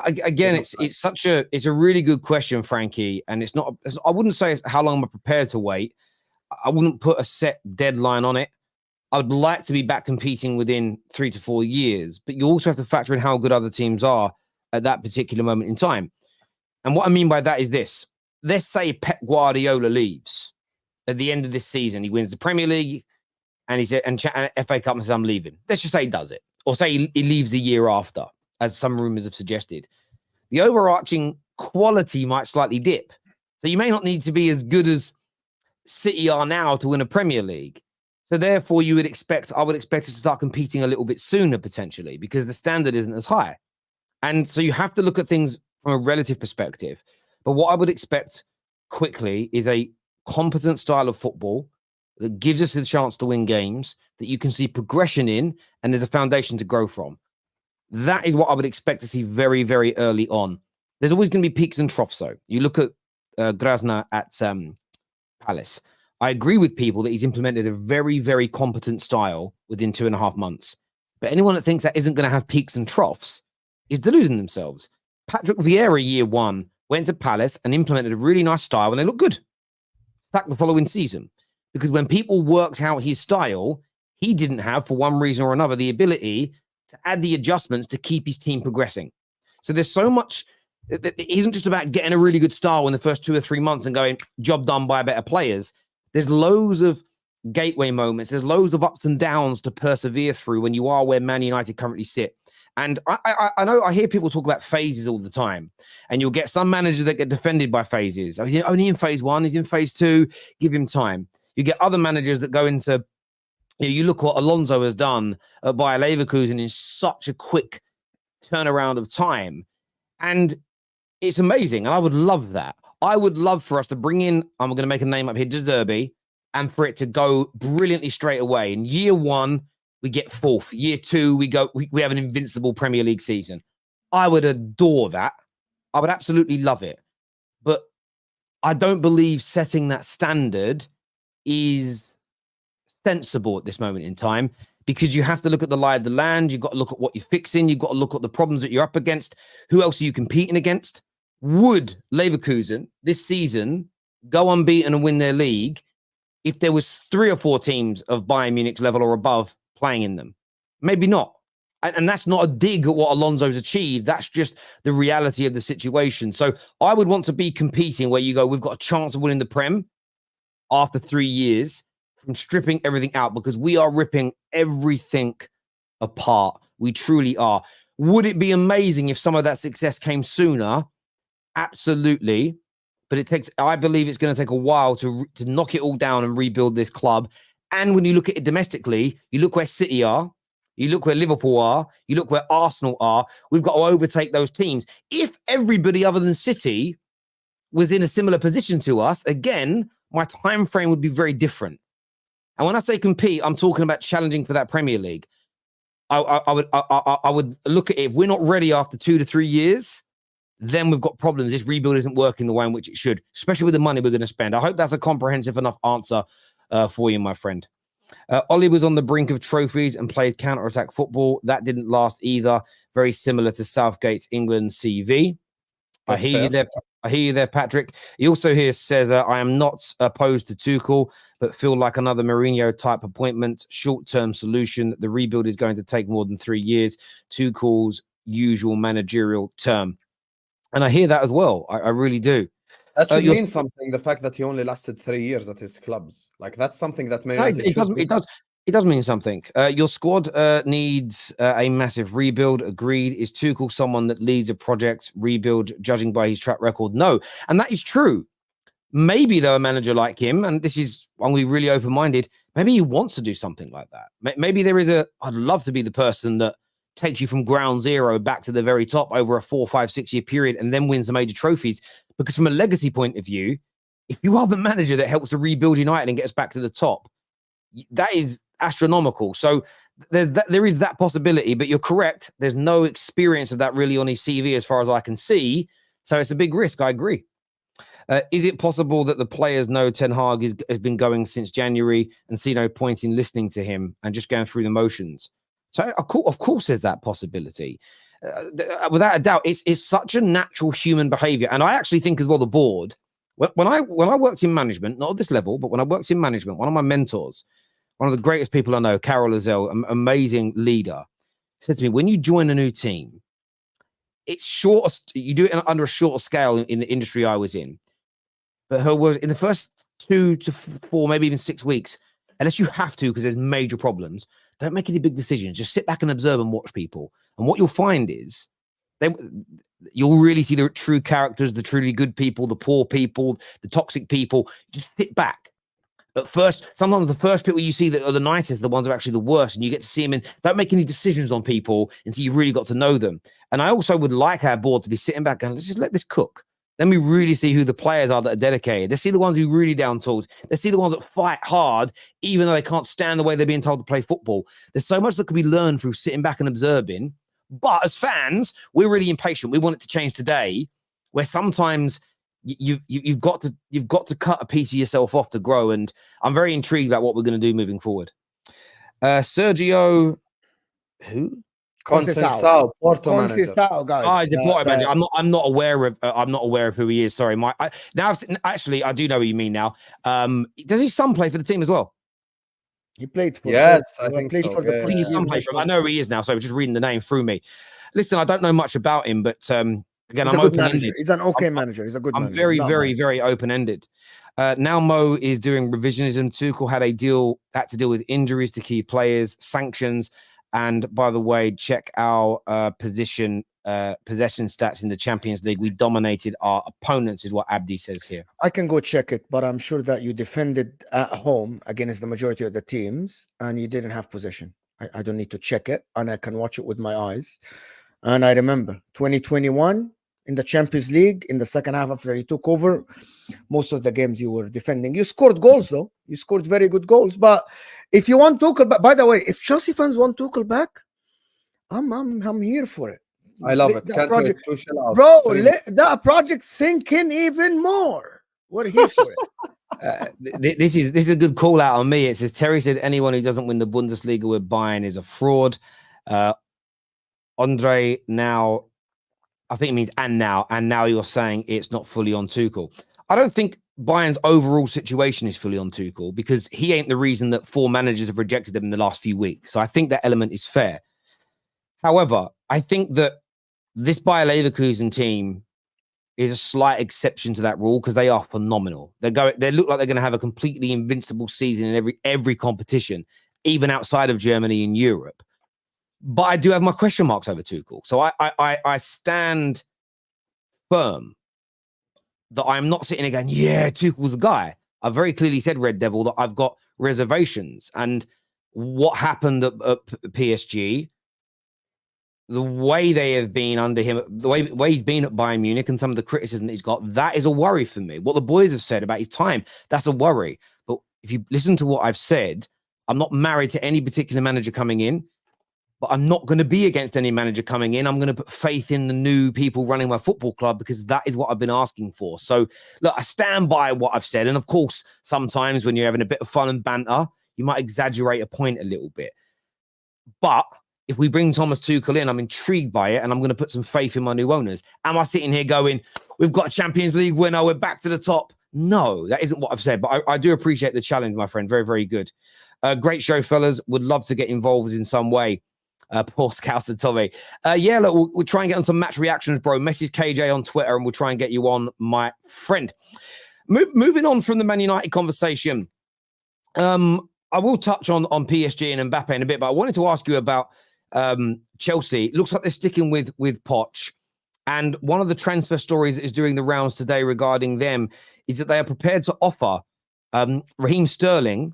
Again, it's a really good question, Frankie, and it's not. I wouldn't say it's how long I'm prepared to wait. I wouldn't put a set deadline on it. I would like to be back competing within 3 to 4 years, but you also have to factor in how good other teams are at that particular moment in time. And what I mean by that is this: let's say Pep Guardiola leaves at the end of this season. He wins the Premier League, and and FA Cup and says, "I'm leaving." Let's just say he does it, or say he leaves a year after, as some rumors have suggested. The overarching quality might slightly dip. So you may not need to be as good as City are now to win a Premier League. So therefore, I would expect us to start competing a little bit sooner, potentially, because the standard isn't as high. And so you have to look at things from a relative perspective. But what I would expect quickly is a competent style of football that gives us the chance to win games, that you can see progression in, and there's a foundation to grow from. That is what I would expect to see very, very early on. There's always going to be peaks and troughs, though. You look at Grasner at Palace. I agree with people that he's implemented a very, very competent style within 2.5 months. But anyone that thinks that isn't going to have peaks and troughs is deluding themselves. Patrick Vieira, year 1, went to Palace and implemented a really nice style, and they look good. Sacked the following season. Because when people worked out his style, he didn't have, for one reason or another, the ability to add the adjustments to keep his team progressing. So there's so much. It isn't just about getting a really good style in the first 2 or 3 months and going, job done by better players. There's loads of gateway moments. There's loads of ups and downs to persevere through when you are where Man United currently sit. And I know I hear people talk about phases all the time, and you'll get some managers that get defended by phases. He's only in phase 1, he's in phase 2, give him time. You get other managers that go into, you look what Alonso has done at Bayer Leverkusen in such a quick turnaround of time. And it's amazing. And I would love that. I would love for us to bring in, I'm going to make a name up here, Zerbi, and for it to go brilliantly straight away. In year 1, we get 4th. Year 2, we have an invincible Premier League season. I would adore that. I would absolutely love it. But I don't believe setting that standard is sensible at this moment in time, because you have to look at the lie of the land. You've got to look at what you're fixing. You've got to look at the problems that you're up against. Who else are you competing against? Would Leverkusen this season go unbeaten and win their league if there was 3 or 4 teams of Bayern Munich's level or above playing in them? Maybe not. And that's not a dig at what Alonso's achieved. That's just the reality of the situation. So I would want to be competing where you go, we've got a chance of winning the Prem after 3 years, from stripping everything out, because we are ripping everything apart. We truly are. Would it be amazing if some of that success came sooner? Absolutely. But I believe it's going to take a while to knock it all down and rebuild this club. And when you look at it domestically, you look where City are, you look where Liverpool are, you look where Arsenal are. We've got to overtake those teams. If everybody other than City was in a similar position to us, again, my time frame would be very different. And when I say compete, I'm talking about challenging for that Premier League. I would look at it. If we're not ready after 2 to 3 years, then we've got problems. This rebuild isn't working the way in which it should, especially with the money we're going to spend. I hope that's a comprehensive enough answer for you, my friend. Ollie was on the brink of trophies and played counter-attack football. That didn't last either. Very similar to Southgate's England CV. I hear you there, Patrick. He also here says, I am not opposed to Tuchel, but feel like another Mourinho-type appointment, short-term solution. The rebuild is going to take more than 3 years. Tuchel's usual managerial term. And I hear that as well. I really do. That should mean something. The fact that he only lasted 3 years at his clubs, like that's something that Man United it does mean something. Your squad needs a massive rebuild. Agreed. Is Tuchel someone that leads a project rebuild, judging by his track record? No, and that is true. Maybe though, a manager like him, and this is when we really open-minded, maybe he wants to do something like that. Maybe there is I'd love to be the person that takes you from ground zero back to the very top over a 4, 5, 6 year period and then wins the major trophies. Because from a legacy point of view, if you are the manager that helps to rebuild United and gets back to the top, that is astronomical. So there is that possibility, but you're correct. There's no experience of that really on his CV as far as I can see. So it's a big risk. I agree. Is it possible that the players know Ten Hag has been going since January and see no point in listening to him and just going through the motions? So of course there's that possibility. Without a doubt, it's such a natural human behavior. And I actually think as well, the board, when I worked in management, not at this level, but when I worked in management, one of my mentors, one of the greatest people I know, Carol Lozelle, amazing leader, said to me, when you join a new team, it's short, you do it under a shorter scale in the industry I was in. But her words, in the first 2 to 4, maybe even 6 weeks, unless you have to because there's major problems, don't make any big decisions. Just sit back and observe and watch people. And what you'll find is you'll really see the true characters, the truly good people, the poor people, the toxic people. Just sit back. At first, sometimes the first people you see that are the nicest, the ones that are actually the worst, and you get to see them and don't make any decisions on people until you've really got to know them. And I also would like our board to be sitting back and let's just let this cook. Then we really see who the players are that are dedicated. Let's see the ones who really down tools. Let's see the ones that fight hard, even though they can't stand the way they're being told to play football. There's so much that can be learned through sitting back and observing. But as fans, we're really impatient. We want it to change today, where sometimes you've got to cut a piece of yourself off to grow. And I'm very intrigued about what we're going to do moving forward. Sergio, who? Conceição, Porto manager. Guys. Oh, he's a Porto manager. I'm not aware of who he is. Sorry, actually I do know who you mean now. Does his son play for the team as well? He played for. Yes, I think so. I think his son plays for him. I know who he is now. So just reading the name through me. Listen, I don't know much about him, but again, I'm open-ended. He's an okay manager. He's a good manager. I'm very, very open-ended. Now Mo is doing revisionism. Tuchel had to deal with injuries to key players, sanctions. And by the way, check our possession stats in the Champions League. We dominated our opponents, is what Abdi says here. I can go check it, but I'm sure that you defended at home against the majority of the teams and you didn't have possession. I don't need to check it, and I can watch it with my eyes. And I remember 2021 in the Champions League, in the second half after he took over, most of the games you were defending. You scored goals, though. You scored very good goals. But if you want Tuchel back, by the way, if Chelsea fans want Tuchel back, I'm here for it. I love it. Can't wait to chill out. Bro, let that project sink in even more. We're here for it. This is a good call out on me. It says Terry said anyone who doesn't win the Bundesliga with Bayern is a fraud. Andre, now I think it means and now you're saying it's not fully on Tuchel. I don't think Bayern's overall situation is fully on Tuchel because he ain't the reason that 4 managers have rejected them in the last few weeks. So I think that element is fair. However, I think that this Bayer Leverkusen team is a slight exception to that rule because they are phenomenal. They look like they're going to have a completely invincible season in every competition, even outside of Germany and Europe. But I do have my question marks over Tuchel. So I stand firm that I'm not sitting there going, yeah, Tuchel's the guy. I very clearly said, Red Devil, that I've got reservations. And what happened at PSG, the way they have been under him, the way he's been at Bayern Munich and some of the criticism that he's got, that is a worry for me. What the boys have said about his time, that's a worry. But if you listen to what I've said, I'm not married to any particular manager coming in. But I'm not going to be against any manager coming in. I'm going to put faith in the new people running my football club because that is what I've been asking for. So, look, I stand by what I've said. And, of course, sometimes when you're having a bit of fun and banter, you might exaggerate a point a little bit. But if we bring Thomas Tuchel in, I'm intrigued by it, and I'm going to put some faith in my new owners. Am I sitting here going, we've got a Champions League winner, we're back to the top? No, that isn't what I've said. But I do appreciate the challenge, my friend. Very, very good. Great show, fellas. Would love to get involved in some way. Poor Scouser Tommy. Yeah, look, we'll try and get on some match reactions, bro. Message KJ on Twitter and we'll try and get you on, my friend. Moving on from the Man United conversation, I will touch on PSG and Mbappe in a bit, but I wanted to ask you about Chelsea. It looks like they're sticking with Poch. And one of the transfer stories that is doing the rounds today regarding them is that they are prepared to offer Raheem Sterling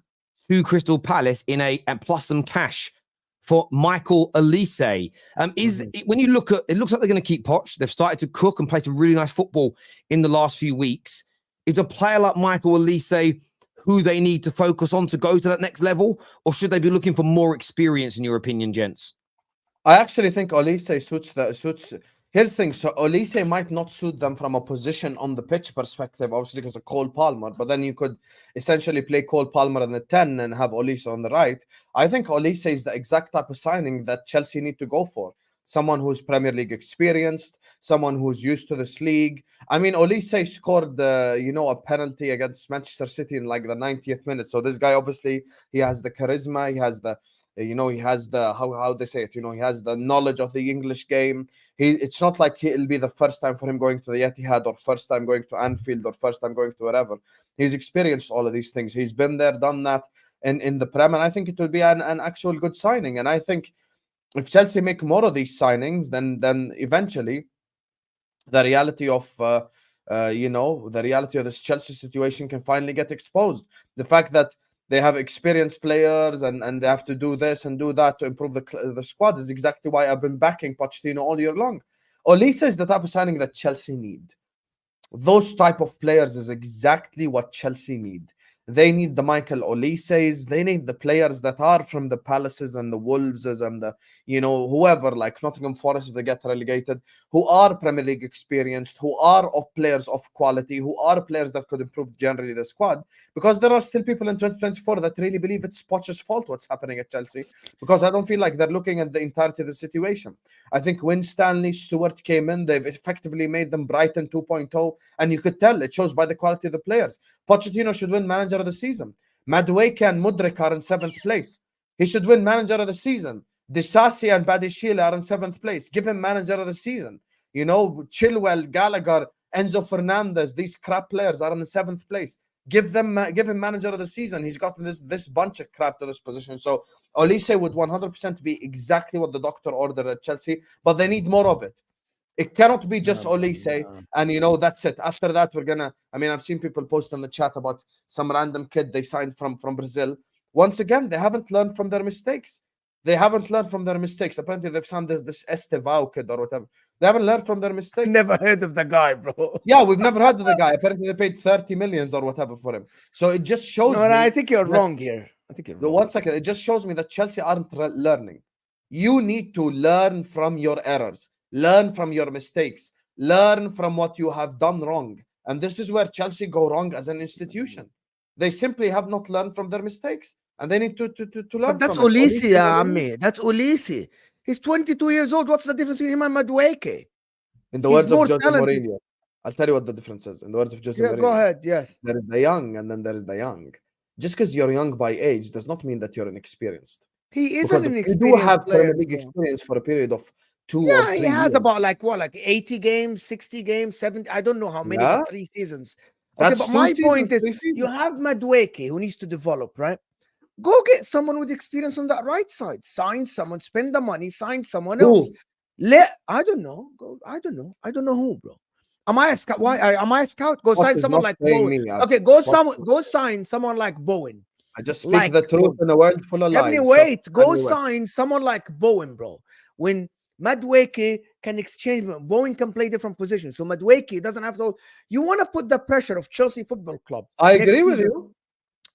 to Crystal Palace and plus some cash for Michael Olise. When you look at it, looks like they're going to keep Poch. They've started to cook and play some really nice football in the last few weeks. Is a player like Michael Olise who they need to focus on to go to that next level, or should they be looking for more experience, in your opinion, gents? I actually think Olise suits. Here's the thing. So Olise might not suit them from a position on the pitch perspective, obviously because of Cole Palmer, but then you could essentially play Cole Palmer on the 10 and have Olise on the right. I think Olise is the exact type of signing that Chelsea need to go for. Someone who's Premier League experienced, someone who's used to this league. I mean, Olise scored, a penalty against Manchester City in like the 90th minute. So this guy, obviously, he has the charisma, he has the, he has the, how they say it, he has the knowledge of the English game. It's not like it'll be the first time for him going to the Etihad or first time going to Anfield or first time going to wherever. He's experienced all of these things. He's been there, done that in the Prem, and I think it will be an actual good signing. And I think if Chelsea make more of these signings, then eventually the reality of this Chelsea situation can finally get exposed. The fact that they have experienced players and they have to do this and do that to improve the squad is exactly why I've been backing Pochettino all year long. Olise is the type of signing that Chelsea need. Those type of players is exactly what Chelsea need. They need the Michael Olises. They need the players that are from the Palaces and the Wolveses and the, whoever, like Nottingham Forest if they get relegated, who are Premier League experienced, who are players of quality, who are players that could improve generally the squad. Because there are still people in 2024 that really believe it's Poch's fault what's happening at Chelsea. Because I don't feel like they're looking at the entirety of the situation. I think when Stanley Stewart came in, they've effectively made them Brighton 2.0, and you could tell it shows by the quality of the players. Pochettino should win Manager of the Season. Madueke and Mudryk are in 7th place. He should win Manager of the Season. Disasi and Badishile are in 7th place. Give him Manager of the Season. Chilwell, Gallagher, Enzo Fernandez, these crap players are in the 7th place. Give him Manager of the Season. He's got this bunch of crap to this position. So Olise would 100% be exactly what the doctor ordered at Chelsea, but they need more of it. It cannot be just Olise, and that's it. After that, I've seen people post in the chat about some random kid they signed from Brazil. Once again, they haven't learned from their mistakes. Apparently, they've signed this Estevao kid or whatever. They haven't learned from their mistakes. Never heard of the guy, bro. Yeah, we've never heard of the guy. Apparently, they paid 30 million or whatever for him. So it just shows me. I think you're wrong here. One second. It just shows me that Chelsea aren't learning. You need to learn from your errors. Learn from your mistakes. Learn from what you have done wrong. And this is where Chelsea go wrong as an institution. They simply have not learned from their mistakes. And they need to learn. But that's Olise, Ammi. That's Olise. He's 22 years old. What's the difference between him and Madueke? In the words of Jose Mourinho, I'll tell you what the difference is. In the words of Jose Mourinho. Go ahead, yes. There is the young and then there is the young. Just because you're young by age does not mean that you're inexperienced. He isn't an experienced player. You do have Premier League experience for a period of 2 or 3 years. He has about like 80 games, 60 games, 70. I don't know how many, but 3 seasons. Okay, but my point is, you have Madueke who needs to develop, right? Go get someone with experience on that right side. Sign someone, spend the money, sign someone else. I don't know. I don't know who, bro. Am I a scout? Why am I a scout? Go sign someone like Bowen. Okay, go sign someone like Bowen. I just speak the truth in a world full of lies. Go sign someone like Bowen, bro. When Madueke can exchange, Bowen can play different positions. So Madueke doesn't have to. You want to put the pressure of Chelsea Football Club. I agree with you.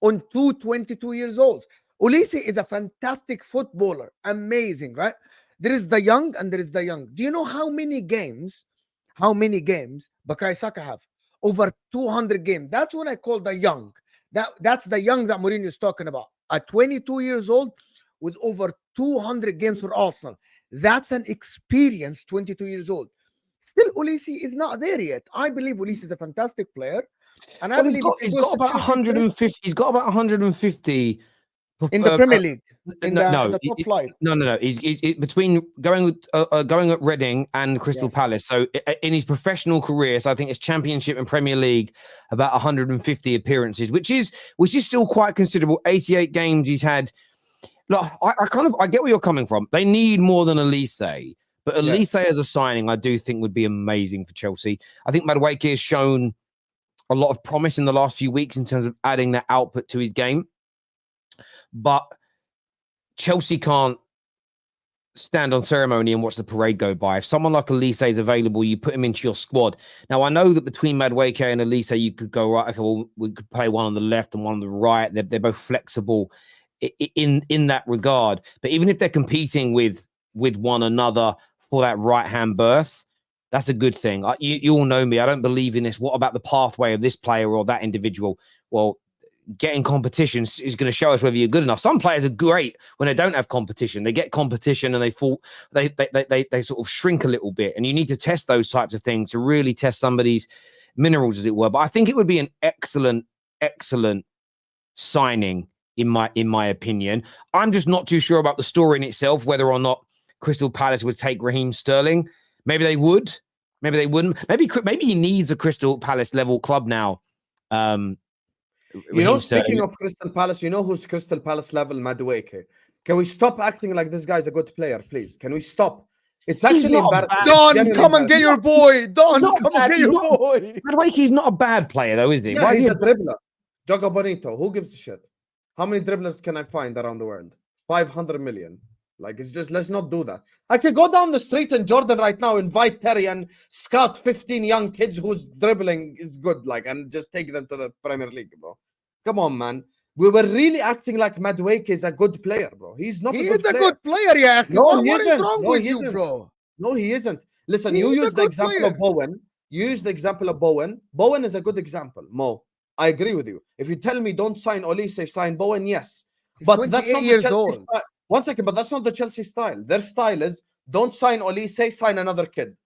On 22 years old. Olise is a fantastic footballer. Amazing, right? There is the young and there is the young. Do you know how many games Bukayo Saka have? Over 200 games. That's what I call the young. That's the young that Mourinho is talking about. At 22 years old with over 200 games for Arsenal. That's an experienced 22 years old. Still, Olise is not there yet. I believe Olise is a fantastic player. And I believe he's got about 150. He's got about 150 in the Premier League, in no, the top flight. No. He's between going at Reading and Crystal Palace. So in his professional career, so I think it's Championship and Premier League, about 150 appearances, which is still quite considerable. 88 games he's had. Look, I get where you're coming from. They need more than Olise, but Olise as a signing, I do think would be amazing for Chelsea. I think Madueke has shown a lot of promise in the last few weeks in terms of adding that output to his game. But Chelsea can't stand on ceremony and watch the parade go by. If someone like Olise is available, you put him into your squad. Now, I know that between Madueke and Olise, you could go, right, okay, well, we could play one on the left and one on the right. They're both flexible in that regard. But even if they're competing with one another for that right-hand berth, that's a good thing. You all know me. I don't believe in this. What about the pathway of this player or that individual? Well, getting competition is going to show us whether you're good enough. Some players are great when they don't have competition. They get competition and they sort of shrink a little bit. And you need to test those types of things to really test somebody's minerals, as it were. But I think it would be an excellent signing in my opinion. I'm just not too sure about the story in itself, whether or not Crystal Palace would take Raheem Sterling. Maybe they would. Maybe they wouldn't. Maybe he needs a Crystal Palace level club now. Speaking of Crystal Palace, you know who's Crystal Palace level? Madueke. Can we stop acting like this guy's a good player, please? Can we stop? It's actually embarrassing. Don, come and get your boy. Don, come and get your boy. Madueke's not a bad player, though, is he? Yeah, he's a dribbler. Jogo Bonito. Who gives a shit? How many dribblers can I find around the world? 500 million. Like, it's just, let's not do that. I could go down the street in Jordan right now, invite Terry and scout 15 young kids whose dribbling is good, like, and just take them to the Premier League, bro. Come on, man. We were really acting like Madueke is a good player, bro. He's not. He is a good player, yeah. No, what he is isn't. wrong with you, bro? No, he isn't. Listen, you use the example of Bowen. You use the example of Bowen. Bowen is a good example, Mo. I agree with you. If you tell me don't sign Olise, sign Bowen, yes. But that's not the Chelsea style. 1 second, but that's not the Chelsea style. Their style is don't sign Olise, sign another kid.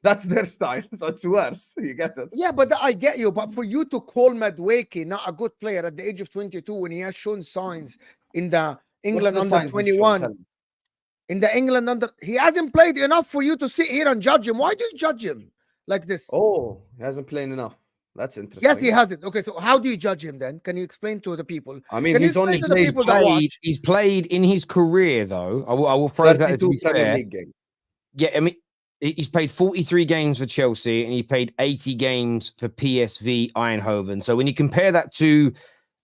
That's their style. So it's worse. You get it? Yeah, but I get you. But for you to call Madueke not a good player at the age of 22 when he has shown signs in the England under 21, in the England under, he hasn't played enough for you to sit here and judge him. Why do you judge him like this? Oh, he hasn't played enough. That's interesting. Yes, he hasn't. Okay, so how do you judge him then? Can you explain to the people? I mean, he's only he's played in his career, though. I will phrase that to be fair. League games. Yeah, I mean, he's played 43 games for Chelsea and he played 80 games for PSV Eindhoven. So when you compare that to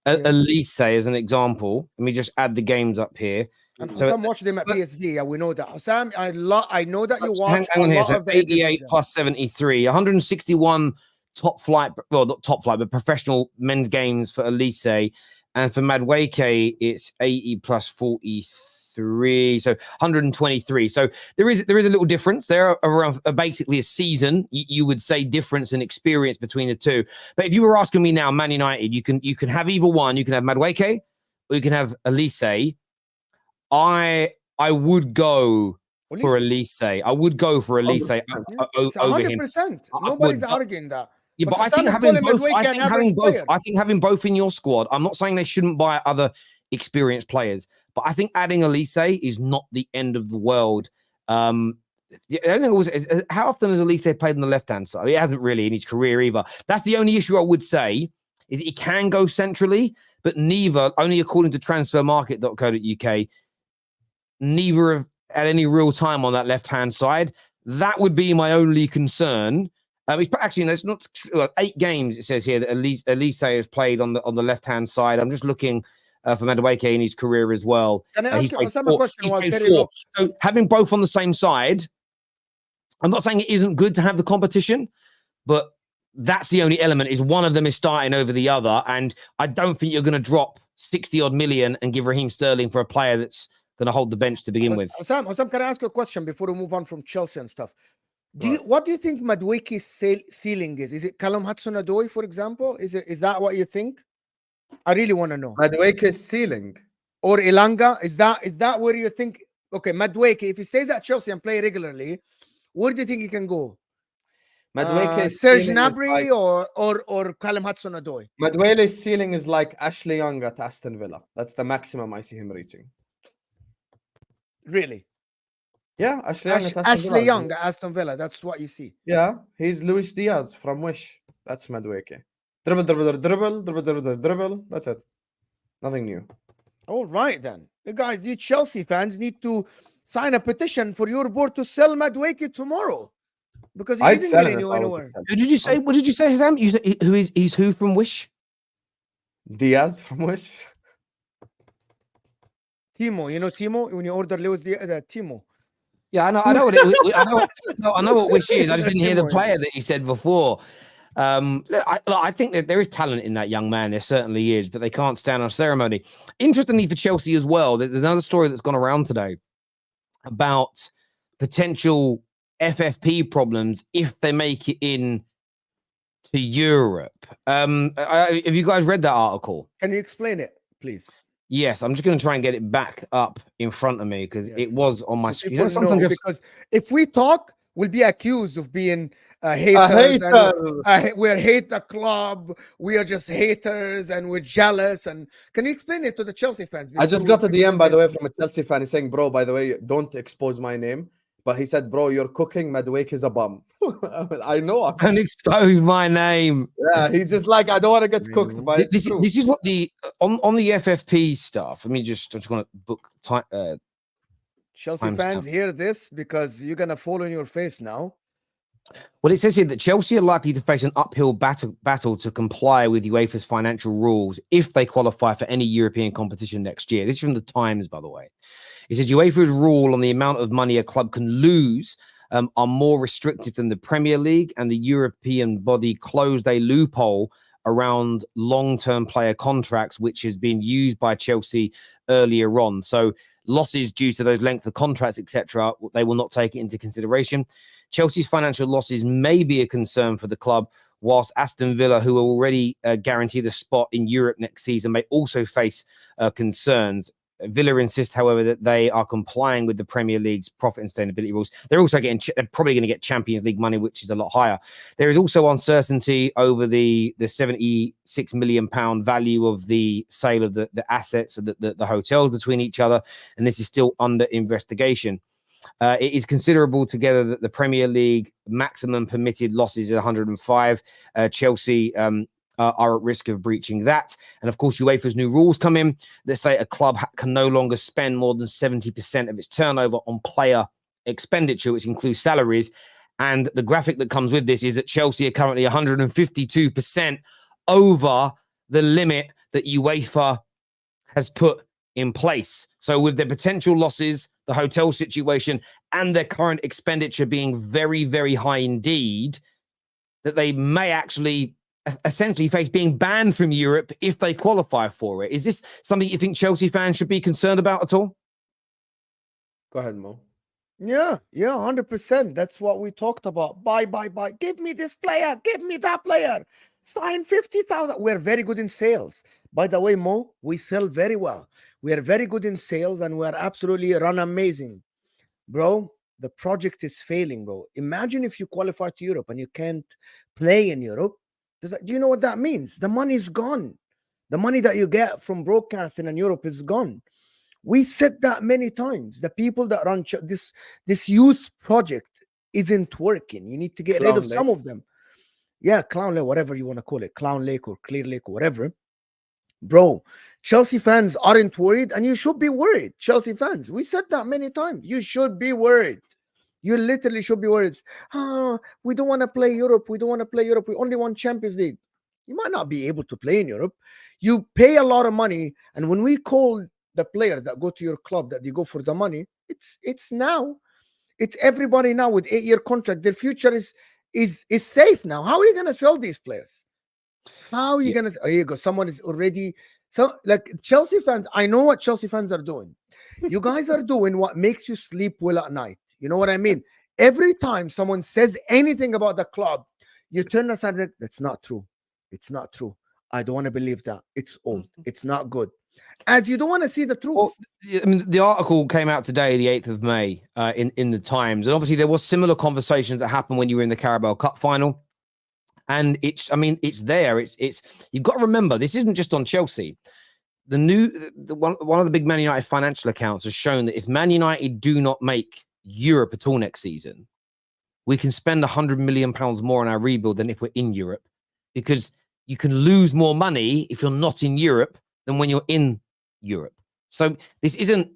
Olise as an example, let me just add the games up here. And so Husam watched him at PSV. Yeah, we know that. Husam, I know that you watched a lot of the 88 plus 73, 161 top flight, well, not top flight, but professional men's games for Olise. And for Madueke, it's 80 plus 43, so 123. So there is a little difference. There are around basically a season, you would say, difference in experience between the two. But if you were asking me now, Man United, you can have either one. You can have Madueke or you can have Olise. I would go for Olise. I would go for Olise over him. 100%. Nobody's arguing that. Yeah, but I think having both in your squad, I'm not saying they shouldn't buy other experienced players, but I think adding Olise is not the end of the world. I don't think how often has Olise played on the left-hand side? He hasn't really in his career either. That's the only issue I would say, is he can go centrally, but neither, only according to transfermarket.co.uk, neither have at any real time on that left-hand side. That would be my only concern. Actually, there's not 8 games. It says here that Olise has played on the left-hand side. I'm just looking for Madueke in his career as well. Can I ask you a question? So having both on the same side, I'm not saying it isn't good to have the competition, but that's the only element, is one of them is starting over the other. And I don't think you're going to drop 60-odd million and give Raheem Sterling for a player that's going to hold the bench to begin with. Husam, can I ask you a question before we move on from Chelsea and stuff? What do you think Madueke's ceiling is? Is it Callum Hudson-Odoi, for example? Is that what you think? I really want to know. Madueke's ceiling, or Elanga? Is that where you think? Okay, Madueke, if he stays at Chelsea and play regularly, where do you think he can go? Madueke's Serge ceiling is Gnabry or Callum Hudson-Odoi. Madueke's ceiling is like Ashley Young at Aston Villa. That's the maximum I see him reaching. Really? Yeah, Ashley Young at Aston Ashley Villa. Young at Aston Villa. That's what you see. Yeah, he's Luis Diaz from Wish. That's Madueke. Dribble, dribble, dribble, dribble, dribble, dribble. That's it. Nothing new. All right, then. You guys, you Chelsea fans need to sign a petition for your board to sell Madueke tomorrow. Because he I'd isn't sell getting him if I was anywhere. Who did you say? What did you say, Husam? You said he's who from Wish? Diaz from Wish. Timo, you know Timo? When you order Lewis Timo. Yeah, I know what I know what Wish is. I just didn't hear the player that he said before. I think that there is talent in that young man. There certainly is, but they can't stand on ceremony. Interestingly for Chelsea as well, there's another story that's gone around today about potential FFP problems if they make it in to Europe. Have you guys read that article? Can you explain it, please? Yes, I'm just going to try and get it back up in front of me because it was on my screen. Because if we talk, we'll be accused of being haters. We hate the club. We are just haters and we're jealous. And can you explain it to the Chelsea fans? I just got a DM, by the way, from a Chelsea fan. He's saying, bro, by the way, don't expose my name. But he said, bro, you're cooking. Madueke is a bum. I know. Don't expose my name. Yeah, he's just like, I don't want to get cooked. But this is what the on the FFP stuff. I mean, I just want to book time. Chelsea fans hear this because you're gonna fall on your face now. Well, it says here that Chelsea are likely to face an uphill battle to comply with UEFA's financial rules if they qualify for any European competition next year. This is from the Times, by the way. It says UEFA's rule on the amount of money a club can lose are more restrictive than the Premier League, and the European body closed a loophole around long-term player contracts, which has been used by Chelsea earlier on. So losses due to those length of contracts, etc., they will not take it into consideration. Chelsea's financial losses may be a concern for the club, whilst Aston Villa, who are already guaranteed a spot in Europe next season, may also face concerns. Villa insist, however, that they are complying with the Premier League's profit and sustainability rules. They're also they're probably going to get Champions League money, which is a lot higher. There is also uncertainty over the £76 million value of the sale of the assets of the hotels between each other, and this is still under investigation. It is considerable together that the Premier League maximum permitted losses is 105. Chelsea are at risk of breaching that. And of course, UEFA's new rules come in that say a club can no longer spend more than 70% of its turnover on player expenditure, which includes salaries. And the graphic that comes with this is that Chelsea are currently 152% over the limit that UEFA has put in place. So with their potential losses, the hotel situation, and their current expenditure being very, very high indeed, that they may actually essentially face being banned from Europe if they qualify for it. Is this something you think Chelsea fans should be concerned about at all? Go ahead, Mo. Yeah, 100%. That's what we talked about. Buy. Give me this player. Give me that player. Sign 50,000. We're very good in sales. By the way, Mo, we sell very well. We are very good in sales and we're absolutely run amazing. Bro, the project is failing, bro. Imagine if you qualify to Europe and you can't play in Europe. Do you know what that means? The money is gone. The money that you get from broadcasting in Europe is gone. We said that many times. The people that run this youth project isn't working. You need to get rid of some of them. Yeah, Clown Lake, whatever you want to call it. Clown Lake or Clear Lake or whatever. Bro, Chelsea fans aren't worried, and you should be worried. Chelsea fans, we said that many times. You should be worried. You literally should be worried. We don't want to play Europe. We don't want to play Europe. We only want Champions League. You might not be able to play in Europe. You pay a lot of money, and when we call the players that go to your club that they go for the money, it's now. It's everybody now with 8-year contract. Their future is safe now. How are you going to sell these players? How are you going to? Oh, here you go. Someone is already like Chelsea fans. I know what Chelsea fans are doing. You guys are doing what makes you sleep well at night. You know what I mean? Every time someone says anything about the club, you turn aside. That's not true. It's not true. I don't want to believe that. It's old. It's not good. as you don't want to see the truth. Well, I mean, the article came out today, the 8th of May, in the Times, and obviously there was similar conversations that happened when you were in the Carabao Cup final. And it's, I mean, it's there. It's you've got to remember, this isn't just on Chelsea. One of the big Man United financial accounts has shown that if Man United do not make Europe at all next season, we can spend £100 million more on our rebuild than if we're in Europe, because you can lose more money if you're not in Europe than when you're in Europe. So this isn't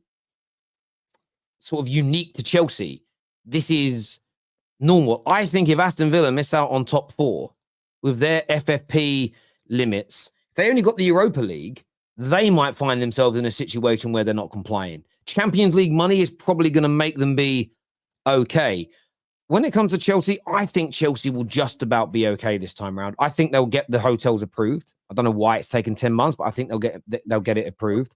sort of unique to Chelsea. This is normal. I think if Aston Villa miss out on top 4 with their FFP limits, if they only got the Europa League, they might find themselves in a situation where they're not complying. Champions League money is probably going to make them be okay. When it comes to Chelsea, I think Chelsea will just about be okay this time around. I think they'll get the hotels approved. I don't know why it's taken 10 months, but I think they'll get it approved.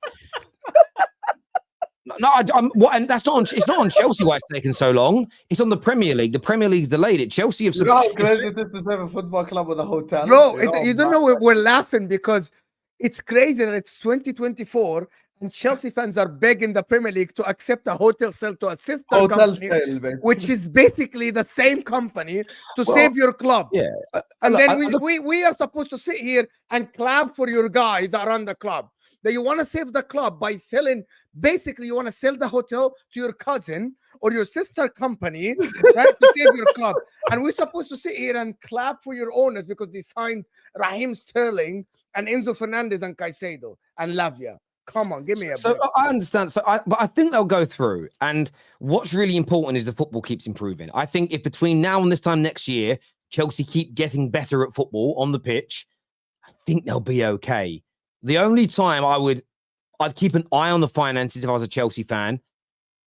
And that's not on. It's not on Chelsea why it's taken so long. It's on the Premier League. The Premier League's delayed it. Chelsea have. You know how crazy it is to have a football club with a hotel, bro. You don't know. We're laughing because it's crazy that it's 2024 and Chelsea fans are begging the Premier League to accept a hotel sale to a sister company, which is basically the same company to save your club. Yeah, and then we are supposed to sit here and clap for your guys that run the club. That you want to save the club by selling, basically you want to sell the hotel to your cousin or your sister company, right, to save your club. And we're supposed to sit here and clap for your owners because they signed Raheem Sterling and Enzo Fernandez and Caicedo and Lavia. Come on, give me a break. So I understand. But I think they'll go through. And what's really important is the football keeps improving. I think if between now and this time next year, Chelsea keep getting better at football on the pitch, I think they'll be okay. The only time I'd keep an eye on the finances if I was a Chelsea fan,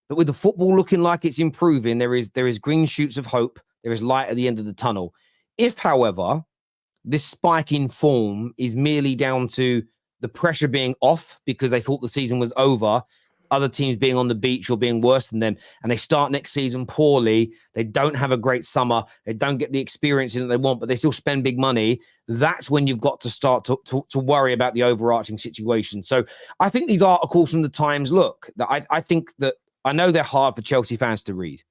but with the football looking like it's improving, there is green shoots of hope. There is light at the end of the tunnel. If, however, this spike in form is merely down to the pressure being off because they thought the season was over, other teams being on the beach or being worse than them, and they start next season poorly, they don't have a great summer, they don't get the experience that they want, but they still spend big money, that's when you've got to start to worry about the overarching situation. So I think these articles from the Times, look, I think that, I know they're hard for Chelsea fans to read.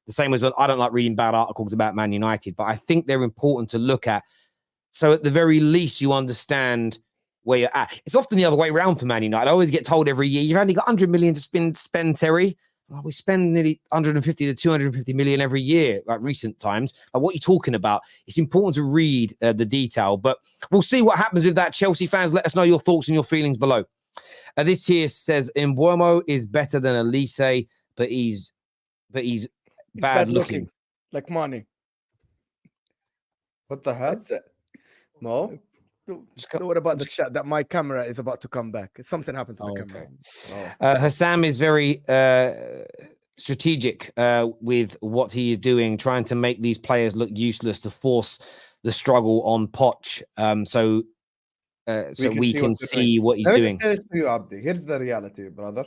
The same as I don't like reading bad articles about Man United, but I think they're important to look at. So at the very least, you understand where you're at. It's often the other way around for Man United. I always get told every year, you've only got 100 million to spend, Terry. Well, we spend nearly 150 to 250 million every year, like recent times. Like, what are you talking about? It's important to read the detail, but we'll see what happens with that. Chelsea fans, let us know your thoughts and your feelings below. This here says, Mbuemo is better than Olise, but he's bad looking. Like money. What the hell? No? What about the chat that my camera is about to come back? Something happened to the camera. Husam is very strategic with what he is doing, trying to make these players look useless to force the struggle on Poch. So we can see what he's doing. Let me say this to you, Abdi. Here's the reality, brother.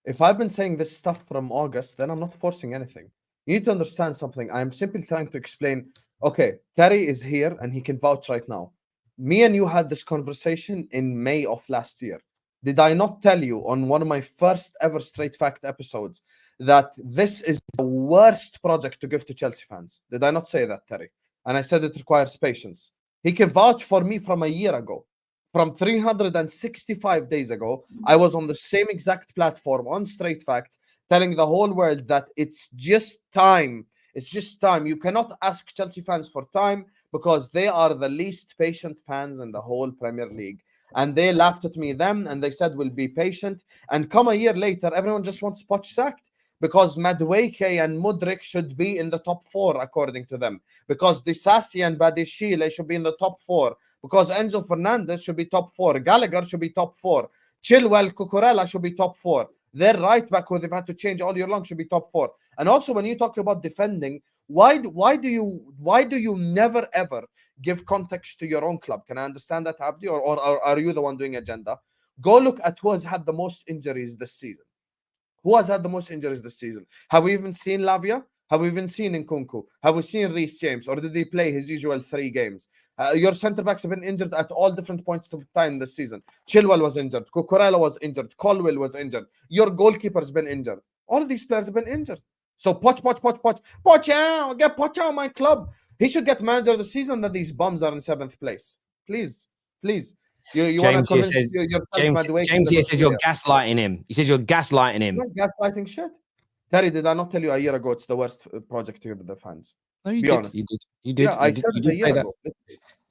If I've been saying this stuff from August, then I'm not forcing anything. You need to understand something. I'm simply trying to explain. Okay, Terry is here and he can vouch right now. Me and you had this conversation in May of last year. Did I not tell you on one of my first ever Straight Fact episodes that this is the worst project to give to Chelsea fans? Did I not say that, Terry? And I said it requires patience. He can vouch for me from a year ago. From 365 days ago, I was on the same exact platform on Straight Facts telling the whole world that it's just time. It's just time. You cannot ask Chelsea fans for time because they are the least patient fans in the whole Premier League. And they laughed at me then and they said, we'll be patient. And come a year later, everyone just wants Poch sacked because Madueke and Mudryk should be in the top 4, according to them. Because Disasi and Badishile should be in the top 4. Because Enzo Fernandez should be top 4. Gallagher should be top 4. Chilwell, Cucurella should be top 4. Their right back, who they've had to change all year long, should be top 4. And also, when you talk about defending, why do you never ever give context to your own club? Can I understand that, Abdi, or are you the one doing agenda? Go look at who has had the most injuries this season. Who has had the most injuries this season? Have we even seen Lavia? Have we even seen Nkunku? Have we seen Reece James? Or did he play his usual 3 games? Your center backs have been injured at all different points of time this season. Chilwell was injured. Cucurella was injured. Colwell was injured. Your goalkeeper's been injured. All of these players have been injured. So Poch out. Get Poch out of my club. He should get manager of the season. That these bums are in 7th place. Please. You want to convince James here says you're gaslighting him. He says you're gaslighting him. Gaslighting shit. Terry, did I not tell you a year ago it's the worst project to give the fans? No, you Be did. honest. You did. Yeah, I said it a year ago.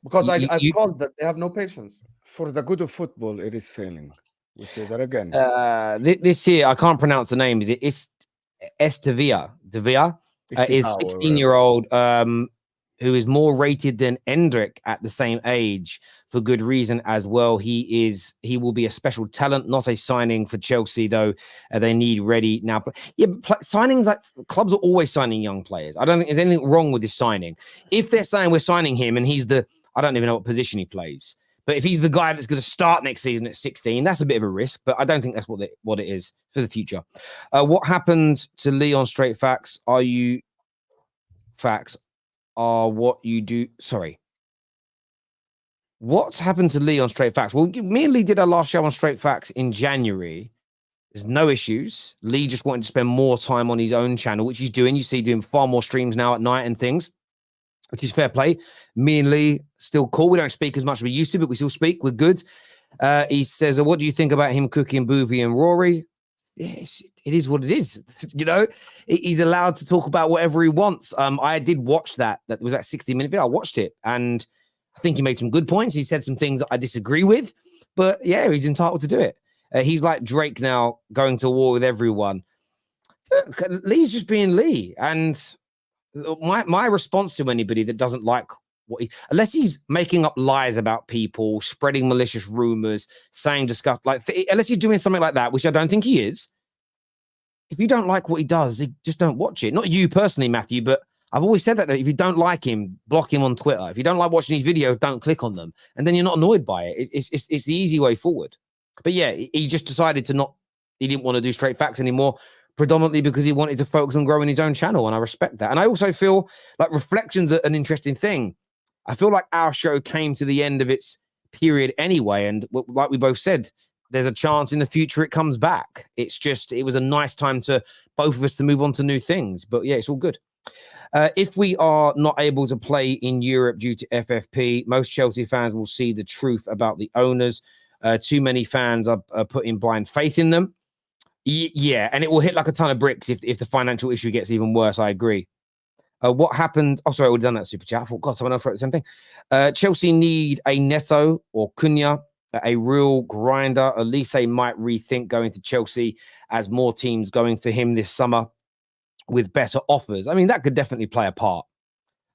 Because I've called that they have no patience. For the good of football, it is failing. We say that again. This here, I can't pronounce the name. Is it Estevia? Is 16-year-old who is more rated than Endrick at the same age for good reason as well. He will be a special talent, not a signing for Chelsea though. They need ready now. Yeah, but signings, like clubs are always signing young players. I don't think there's anything wrong with this signing. If they're saying we're signing him and he's I don't even know what position he plays. But if he's the guy that's going to start next season at 16, that's a bit of a risk. But I don't think that's what it is for the future. What happened to Leon Straight Facts? Facts are what you do. Sorry. What's happened to Lee on Straight Facts? Well, me and Lee did our last show on Straight Facts in January. There's no issues. Lee just wanted to spend more time on his own channel, which he's doing. You see, doing far more streams now at night and things, which is fair play. Me and Lee still cool. We don't speak as much as we used to, but we still speak. We're good. He says, what do you think about him cooking Boovie and Rory? Yes, it is what it is. You know, he's allowed to talk about whatever he wants. I did watch that. That was that 60-minute video. I watched it, and I think he made some good points. He said some things that I disagree with, but yeah, he's entitled to do it. He's like Drake now, going to war with everyone. Look, Lee's just being Lee, and my response to anybody that doesn't like unless he's making up lies about people, spreading malicious rumors, saying disgust, unless he's doing something like that, which I don't think he is. If you don't like what he does, just don't watch it. Not you personally, Matthew, but I've always said that if you don't like him, block him on Twitter. If you don't like watching these videos, don't click on them, and then you're not annoyed by it. It's the easy way forward. But yeah, he just decided he didn't want to do Straight Facts anymore, predominantly because he wanted to focus on growing his own channel, and I respect that. And I also feel like reflections are an interesting thing. I feel like our show came to the end of its period anyway. And like we both said, there's a chance in the future it comes back. It was a nice time to both of us to move on to new things. But yeah, it's all good. If we are not able to play in Europe due to FFP, most Chelsea fans will see the truth about the owners. Too many fans are putting blind faith in them. Yeah, and it will hit like a ton of bricks if the financial issue gets even worse. I agree. What happened? Oh, sorry, I would have done that super chat. I thought, God, someone else wrote the same thing. Chelsea need a Neto or Cunha, a real grinder. Olise might rethink going to Chelsea as more teams going for him this summer with better offers. I mean, that could definitely play a part.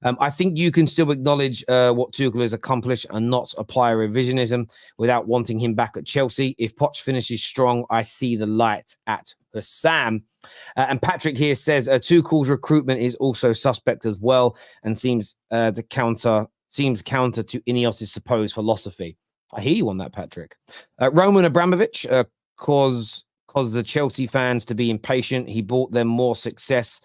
I think you can still acknowledge what Tuchel has accomplished and not apply revisionism without wanting him back at Chelsea. If Poch finishes strong, I see the light at Husam. And Patrick here says Tuchel's recruitment is also suspect as well and seems counter to Ineos's supposed philosophy. I hear you on that, Patrick. Roman Abramovich caused the Chelsea fans to be impatient. He brought them more success.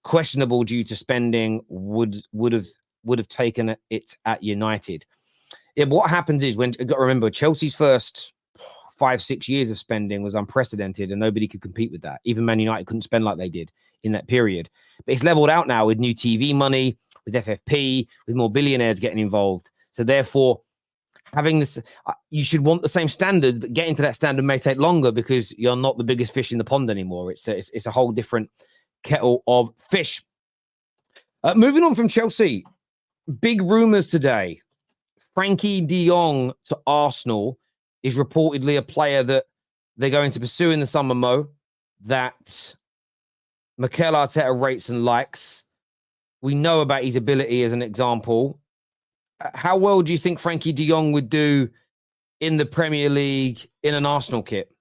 Questionable due to spending, would have taken it at United. Yeah, what happens is you've got to remember Chelsea's first 5-6 years of spending was unprecedented and nobody could compete with that. Even Man United couldn't spend like they did in that period. But it's leveled out now with new TV money, with FFP, with more billionaires getting involved. So therefore, having this, you should want the same standards, but getting to that standard may take longer because you're not the biggest fish in the pond anymore. It's a whole different kettle of fish. Moving on from Chelsea, big rumors today. Frenkie de Jong to Arsenal is reportedly a player that they're going to pursue in the summer, that Mikel Arteta rates and likes. We know about his ability as an example. How well do you think Frenkie de Jong would do in the Premier League in an Arsenal kit?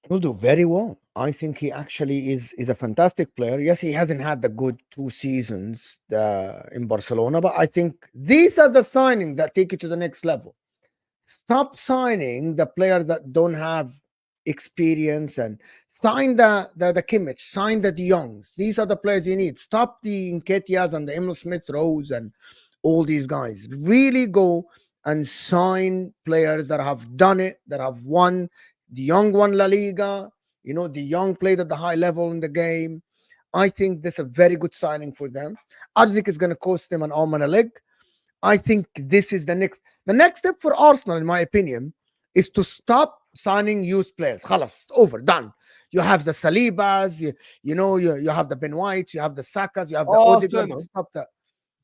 He'll do very well. I think he actually is a fantastic player. Yes, he hasn't had the good 2 seasons in Barcelona, but I think these are the signings that take you to the next level. Stop signing the players that don't have experience and sign the Kimmich, sign the De Jongs. These are the players you need. Stop the Nketiahs and the Emil Smith Rose and all these guys. Really go and sign players that have done it, that have won. De Jong won La Liga. You know, De Jong played at the high level in the game. I think this is a very good signing for them. I don't think it's going to cost them an arm and a leg. I think this is the next step for Arsenal, in my opinion, is to stop signing youth players. Khalas, over, done. You have the Salibas, you have the Ben Whites, you have the Sakas, you have the Odegaard.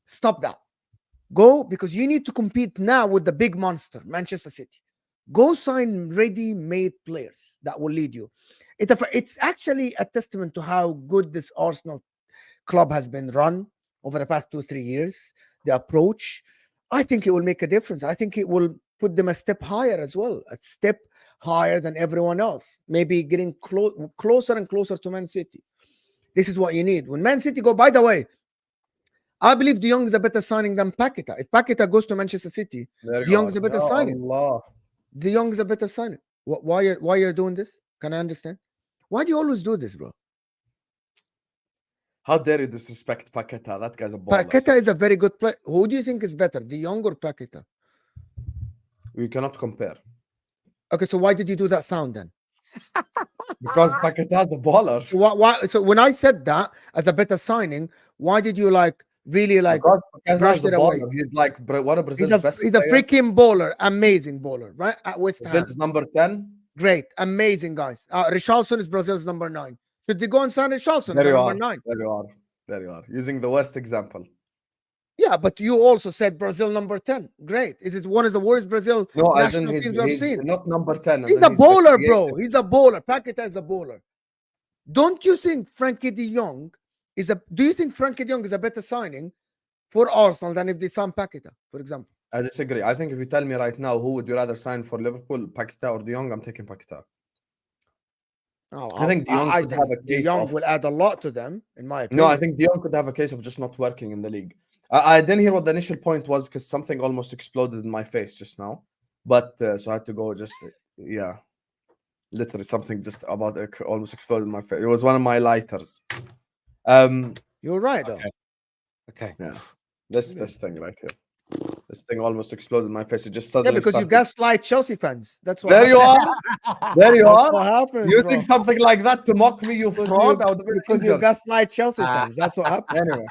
Stop that. Go, because you need to compete now with the big monster, Manchester City. Go sign ready-made players that will lead you. It's actually a testament to how good this Arsenal club has been run over the past 2-3 years. The approach, I think it will make a difference. I think it will put them a step higher as well, a step higher than everyone else. Maybe getting closer and closer to Man City. This is what you need. When Man City go, by the way, I believe De Jong is a better signing than Paqueta. If Paqueta goes to Manchester City, De Jong is a better signing. De Jong is a better signing. Why you're doing this? Can I understand? Why do you always do this, bro? How dare you disrespect Paqueta? That guy's a baller. Paqueta is a very good player. Who do you think is better, De Jong or Paqueta? We cannot compare. Okay, so why did you do that sound then? Because Paqueta is a baller. So why? So when I said that as a better signing, why did you really brush it away? He's like one of Brazil's best. He's a freaking baller, amazing baller, right? At West Ham. Brazil's number 10. Great, amazing guys. Richarlison is Brazil's number 9. Should they go and sign Richarlison? There you number are. 9. There you are. Using the worst example. Yeah, but you also said Brazil number 10. Great. Is it one of the worst Brazil national teams I've seen? Not number 10. He's a bowler, bro. He's a bowler. Paqueta is a bowler. Don't you think Frenkie de Jong do you think Frenkie de Jong is a better signing for Arsenal than if they sign Paqueta, for example? I disagree. I think if you tell me right now who would you rather sign for Liverpool, Paqueta or De Jong, I'm taking Paqueta. I think De Jong could have a case. De Jong will add a lot to them, in my opinion. No, I think De Jong could have a case of just not working in the league. I didn't hear what the initial point was because something almost exploded in my face just now. But so I had to go literally something just about it almost exploded in my face. It was one of my lighters. You're right, though. Okay. Yeah. This thing right here. This thing almost exploded in my face. It just suddenly because you gaslight Chelsea fans. That's what There you are. There you are. What happened, you bro. think something like that to mock me, you fraud? Because you gaslight Chelsea fans. That's what happened.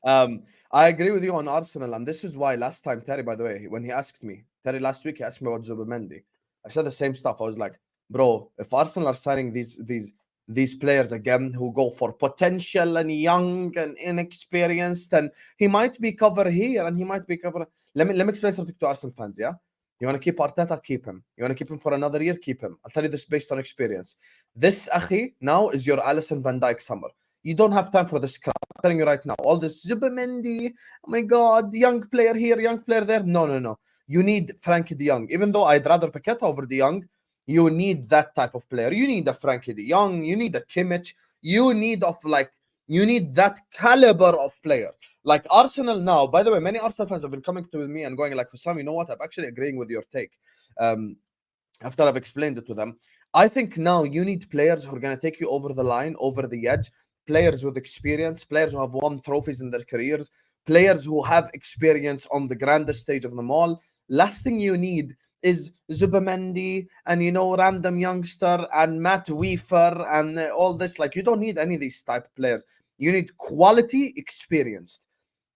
Anyway. I agree with you on Arsenal, and this is why last time Terry, by the way, when he asked me, last week he asked me about Zubimendi. I said the same stuff. I was like, bro, if Arsenal are signing these players again who go for potential and young and inexperienced, and he might be covered here and he might be covered. Let me explain something to Arsenal fans, yeah? You want to keep Arteta, keep him. You want to keep him for another year, keep him. I'll tell you this based on experience. This, Akhi, now is your Alisson Van Dijk summer. You don't have time for this crap. I'm telling you right now. All this Zubimendi, oh my God, young player here, young player there. No. You need Frenkie de Jong. Even though I'd rather Paqueta over de Jong, you need that type of player. You need a Frenkie de Jong. You need a Kimmich. You need that caliber of player. Like Arsenal now, by the way, many Arsenal fans have been coming to me and going like, Husam, you know what? I'm actually agreeing with your take. After I've explained it to them, I think now you need players who are going to take you over the line, over the edge, players with experience, players who have won trophies in their careers, players who have experience on the grandest stage of them all. Last thing you need is Zubimendi and, random youngster and Matt Weaver and all this. Like, you don't need any of these type of players. You need quality, experienced.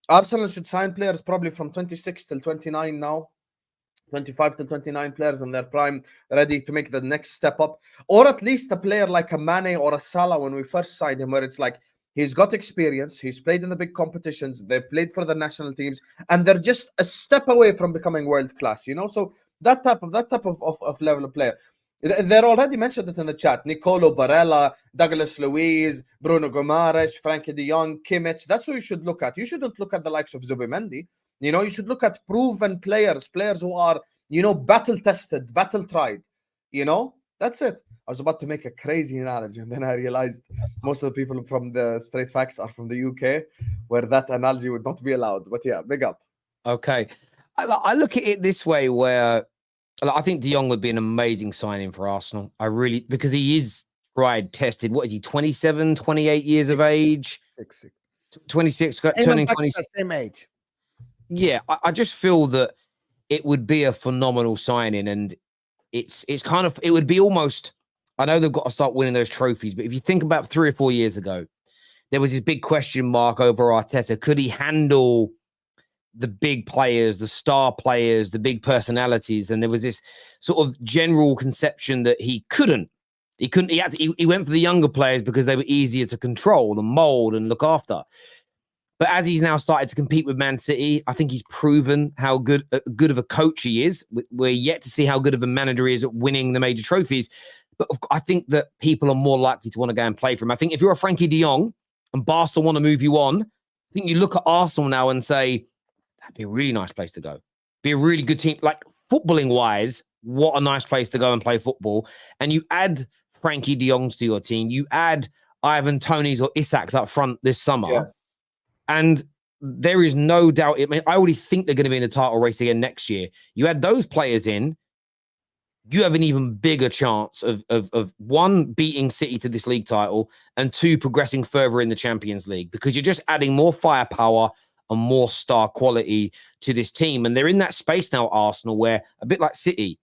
Arsenal should sign players probably from 26 till 29 now. 25 to 29 players in their prime, ready to make the next step up. Or at least a player like a Mane or a Salah when we first signed him, where it's like, he's got experience, he's played in the big competitions, they've played for the national teams, and they're just a step away from becoming world class, So that type of level of player. They're already mentioned it in the chat. Nicolo Barella, Douglas Luiz, Bruno Gomares, Frenkie de Jong, Kimmich. That's what you should look at. You shouldn't look at the likes of Zubimendi. You should look at proven players who are, battle-tested, battle-tried. That's it. I was about to make a crazy analogy, and then I realized most of the people from the Straight Facts are from the UK, where that analogy would not be allowed. But yeah, big up. Okay. I look at it this way, where I think De Jong would be an amazing signing for Arsenal. Because he is tried, tested. What is he, 27, 28 years of age? 26, turning 26. Same age. Yeah, I just feel that it would be a phenomenal signing, and it's kind of, it would be almost, I know they've got to start winning those trophies, but if you think about 3 or 4 years ago, there was this big question mark over Arteta. Could he handle the big players, the star players, the big personalities? And there was this sort of general conception that he couldn't. He couldn't. He went for the younger players because they were easier to control and mold and look after. But as he's now started to compete with Man City, I think he's proven how good of a coach he is. We're yet to see how good of a manager he is at winning the major trophies. But I think that people are more likely to want to go and play for him. I think if you're a Frenkie de Jong and Barca want to move you on, I think you look at Arsenal now and say, that'd be a really nice place to go. Be a really good team. Like, footballing wise, what a nice place to go and play football. And you add Frenkie de Jongs to your team. You add Ivan Toney's or Isak's up front this summer. Yes. And there is no doubt. I mean, I already think they're going to be in the title race again next year. You add those players in, you have an even bigger chance of one, beating City to this league title, and two, progressing further in the Champions League, because you're just adding more firepower and more star quality to this team. And they're in that space now, Arsenal, where, a bit like City,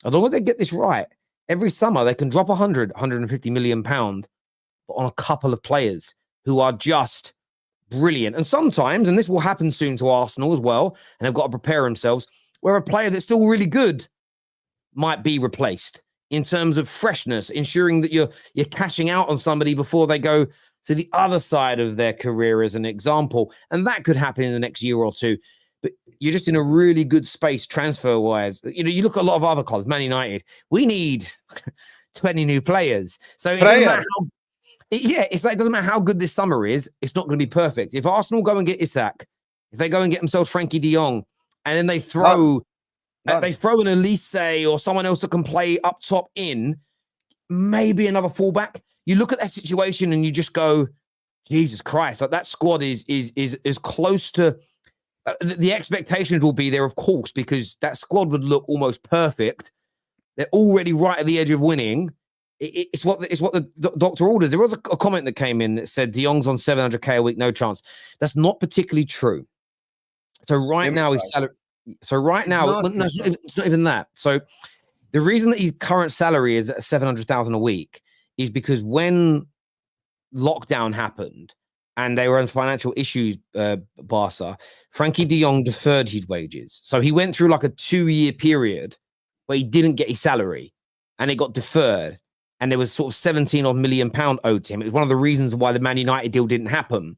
as long as they get this right, every summer they can drop 150 million pound on a couple of players who are just brilliant. And sometimes, and this will happen soon to Arsenal as well, and they've got to prepare themselves, where a player that's still really good might be replaced in terms of freshness, ensuring that you're cashing out on somebody before they go to the other side of their career, as an example. And that could happen in the next year or two. But you're just in a really good space transfer-wise. You know, you look at a lot of other clubs, Man United, we need 20 new players. So it doesn't matter how, it's like, it doesn't matter how good this summer is, it's not going to be perfect. If Arsenal go and get Isak, if they go and get themselves Frenkie de Jong, and then they throw an Olise or someone else that can play up top in, maybe another fullback, you look at that situation and you just go, Jesus Christ, like, that squad is close to the expectations will be there, of course, because that squad would look almost perfect. They're already right at the edge of winning. It's what the doctor orders. There was a comment that came in that said De Jong's on 700k a week, no chance. That's not particularly true. So now his salary. So right now, it's not even that. So the reason that his current salary is at 700,000 a week is because when lockdown happened and they were in financial issues, Barca, Frenkie de Jong deferred his wages. So he went through like a 2-year period where he didn't get his salary and it got deferred. And there was sort of 17 odd million pound owed to him. It was one of the reasons why the Man United deal didn't happen.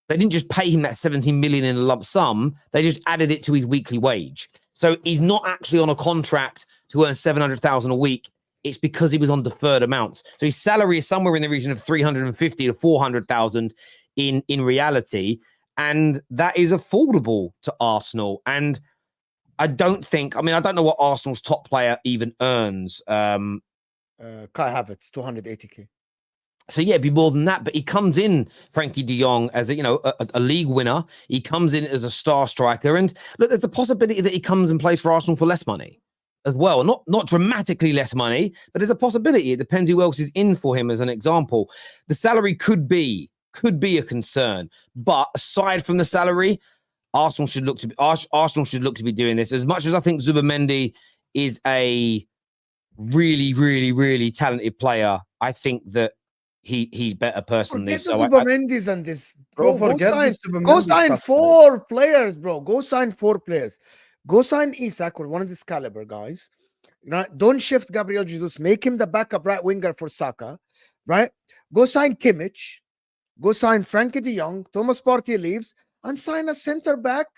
They didn't just pay him that 17 million in a lump sum. They just added it to his weekly wage. So he's not actually on a contract to earn 700,000 a week. It's because he was on deferred amounts. So his salary is somewhere in the region of 350 to 400,000 in reality. And that is affordable to Arsenal. And I don't know what Arsenal's top player even earns. Kai Havertz, 280k. So yeah, it'd be more than that. But he comes in, Frenkie de Jong, as a league winner. He comes in as a star striker, and look, there's the possibility that he comes and plays for Arsenal for less money as well. Not dramatically less money, but there's a possibility. It depends who else is in for him. As an example, the salary could be a concern. But aside from the salary, Arsenal should look to be doing this. As much as I think Zubimendi is a really, really, really talented player, I think that he's better personally. So Zubimendi's and this, bro. Go sign 4 players, bro. Go sign 4 players. Go sign Isak or one of this caliber guys. Right? Don't shift Gabriel Jesus. Make him the backup right winger for Saka. Right? Go sign Kimmich. Go sign Frenkie de Jong. Thomas Partey leaves, and sign a center back.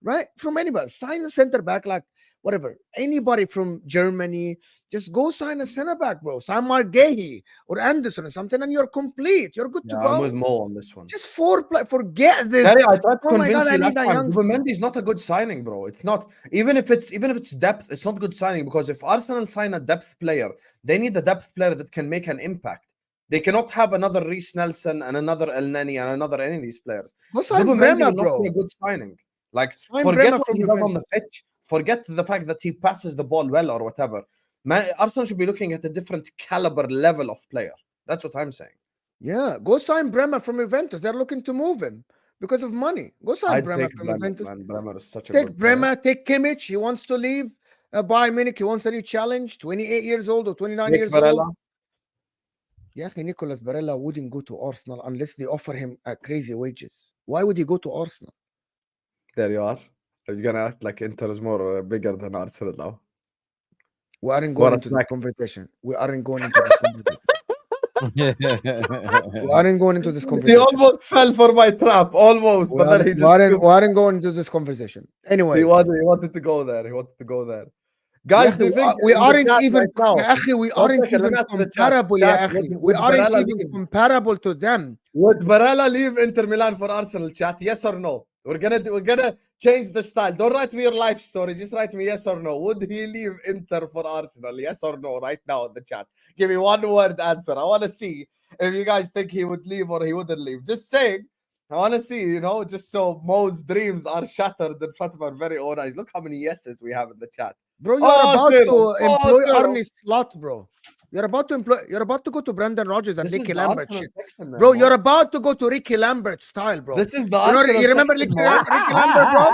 Right? From anybody. Sign a center back, like whatever. Anybody from Germany. Just go sign a center back, bro. Sign Margehi or Anderson or something, and you're complete. You're good to go. I'm with Mo on this one. Just 4 play. Forget this. I tried to convince you last time. Zubimendi is not a good signing, bro. It's not. Even if it's depth, it's not good signing, because if Arsenal sign a depth player, they need a depth player that can make an impact. They cannot have another Reece Nelson and another El Neni and another any of these players. Zubimendi will not be a good signing. Like, forget what he does on the pitch. Forget the fact that he passes the ball well or whatever. Arsenal should be looking at a different caliber level of player. That's what I'm saying. Yeah, go sign Bremer from Juventus. They're looking to move him because of money. Go sign I'd Bremer take from Bremer, Juventus. man. Bremer is such a Take good player. Bremer, take Kimmich. He wants to leave Bayern Munich. He wants a new challenge. 28 years old or 29 Nick years Varela. old. Yeah, Nicolas Barella wouldn't go to Arsenal unless they offer him crazy wages. Why would he go to Arsenal? There you are. You're gonna act like Inter is more bigger than Arsenal now. We aren't What going a into this snack. conversation. We aren't going into this conversation. We aren't going into this He conversation. almost fell for my trap, almost, We but then he aren't, just. we aren't going into this conversation. Anyway, He wanted to go there. He wanted to go there. Guys, do you think we in the aren't chat even right now? يا أخي, we One aren't second, let even me ask the chat. comparable يا Chat, أخي. We would aren't Barella even leave? comparable to them. Would Barella leave Inter Milan for Arsenal? Chat, yes or no? We're gonna change the style. Don't write me your life story. Just write me yes or no. Would he leave Inter for Arsenal? Yes or no? Right now in the chat. Give me one word answer. I want to see if you guys think he would leave or he wouldn't leave. Just saying. I want to see, you know, just so Mo's dreams are shattered in front of our very own eyes. Look how many yeses we have in the chat. Bro, you're about to employ zero. Arne Slot, bro. You're about to go to Brendan Rodgers and This is Ricky the Lambert Arsenal shit. section, man, Bro, Mo. you're about to go to Ricky Lambert style, bro. This is the You know, Arsenal you remember section, Ricky Mo. Lambert, bro?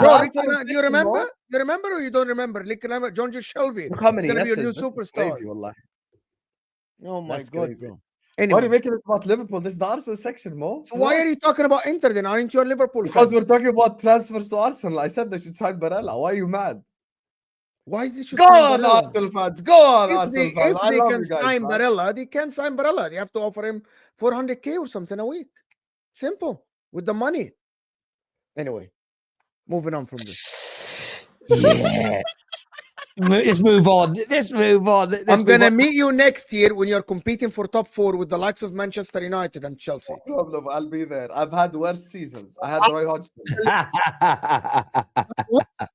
Bro, Arsenal Ricky, do you section, remember? Mo. You remember or you don't remember? Ricky Lambert, John Shelby. Look how It's many gonna be your yeses. new This is superstar. crazy, wallah. Oh my That's god, crazy. bro. Why are Anyway, you making it about Liverpool? This is the Arsenal section, Mo. so why are you talking about Inter then? Aren't you a Liverpool Because fan? we're talking about transfers to Arsenal. I said they should sign Barella. Why are you mad? Why did you Go sign on, Barella? Arsenal fans. Go on, If Arsenal they, fans. if I they love can you guys, sign man. Barella, they can sign Barella. They have to offer him 400k or something a week. Simple. With the money. Anyway, moving on from this. Yeah. Let's move on. I'm going to meet you next year when you're competing for top 4 with the likes of Manchester United and Chelsea. No problem. I'll be there. I've had worse seasons. I had Roy Hodgson.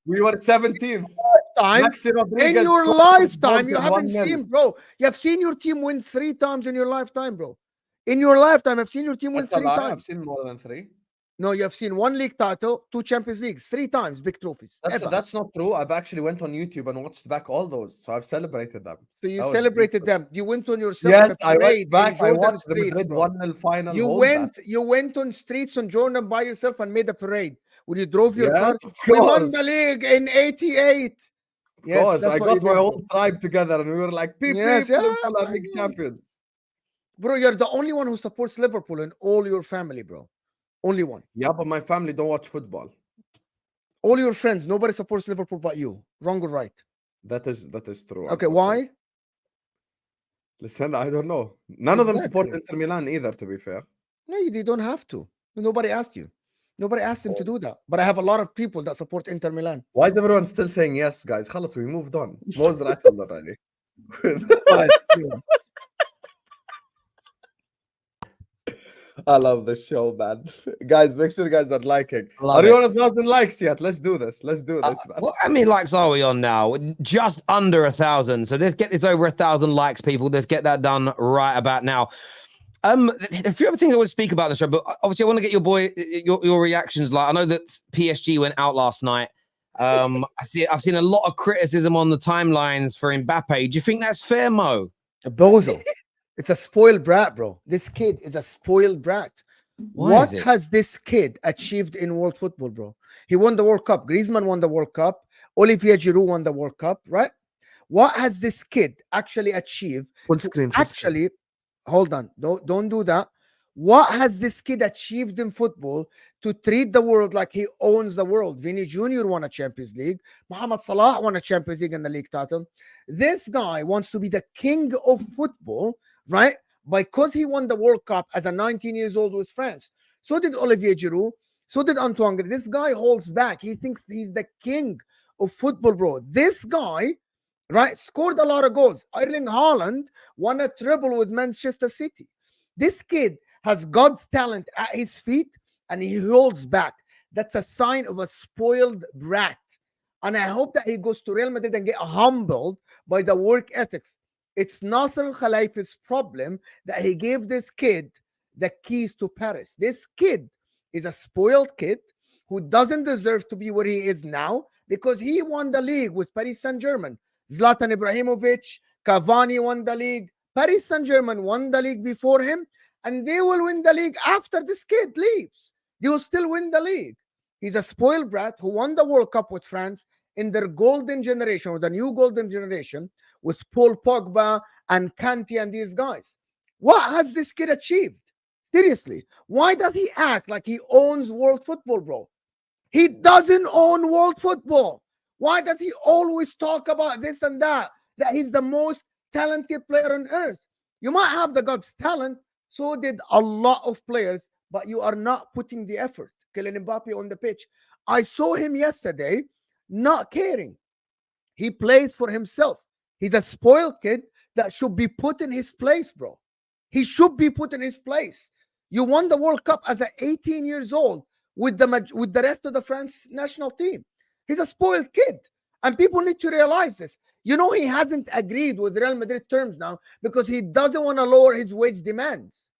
We were 17th. Maxi Rodriguez In your scored lifetime, you haven't 1-0. seen, bro. You have seen your team win 3 times in your lifetime, bro. In your lifetime, I've seen your team win That's a 3 lie. times. I've seen more than 3. No, you have seen 1 league title, 2 Champions Leagues, 3 times, big trophies. That's not true. I've actually went on YouTube and watched back all those, so I've celebrated them. So you That was celebrated beautiful. them. You went on yourself Yes, on a I went parade in back. I Jordan watched the streets, Madrid bro. 1-0 final. You went on streets on Jordan by yourself and made a parade when you drove your car. Of We won course. the league in '88. Of course, that's I what you got my did, whole bro. tribe together and we were like, peep, Yes, peep, yeah, Liverpool are I league know. champions. Bro, you're the only one who supports Liverpool in all your family, bro. Only one. Yeah, but my family don't watch football. All your friends, nobody supports Liverpool but you. Wrong or right? That is true. Okay, why? Listen, I don't know. None of them support Exactly. Inter Milan either, to be fair. No, they don't have to. Nobody asked you. Nobody asked them to do that. But I have a lot of people that support Inter Milan. Why is everyone still saying yes, guys? خلاص, we moved on. Mo's rattled already. I love this show, man. Guys, make sure you guys are liking. Are you on 1,000 likes yet? Let's do this. Let's do this, man. Well, how many likes are we on now? Just under 1,000. So let's get this over 1,000 likes, people. Let's get that done right about now. A few other things I want to speak about the show, but obviously I want to get your reactions. Like, I know that PSG went out last night. I've seen a lot of criticism on the timelines for Mbappe. Do you think that's fair, Mo? A bozo. It's a spoiled brat, bro. This kid is a spoiled brat. What has this kid achieved in world football, bro? He won the World Cup. Griezmann won the World Cup. Olivier Giroud won the World Cup, right? What has this kid actually achieved? Full screen. Actually, hold on. Don't do that. What has this kid achieved in football to treat the world like he owns the world? Vinny Jr. won a Champions League. Mohamed Salah won a Champions League and the league title. This guy wants to be the king of football, right? Because he won the World Cup as a 19 years old with France. So did Olivier Giroud. So did Antoine. This guy holds back. He thinks he's the king of football, bro. This guy, right, scored a lot of goals. Erling Haaland won a treble with Manchester City. This kid has God's talent at his feet and he holds back. That's a sign of a spoiled brat. And I hope that he goes to Real Madrid and get humbled by the work ethics. It's Nasser Khalifi's problem that he gave this kid the keys to Paris. This kid is a spoiled kid who doesn't deserve to be where he is now because he won the league with Paris Saint-Germain. Zlatan Ibrahimovic, Cavani won the league. Paris Saint-Germain won the league before him, and they will win the league after this kid leaves. they will still win the league. He's a spoiled brat who won the World Cup with France in their golden generation, or the new golden generation, with Paul Pogba and Kante and these guys. What has this kid achieved? Seriously, why does he act like he owns world football, bro? He doesn't own world football. Why does he always talk about this and that he's the most talented player on earth? You might have the God's talent, so did a lot of players, but you are not putting the effort. Kylian Mbappe on the pitch. I saw him yesterday not caring. He plays for himself. He's a spoiled kid that should be put in his place, bro. He should be put in his place. You won the World Cup as an 18 years old with the rest of the France national team. He's a spoiled kid. And people need to realize this. You know, he hasn't agreed with Real Madrid terms now because he doesn't want to lower his wage demands.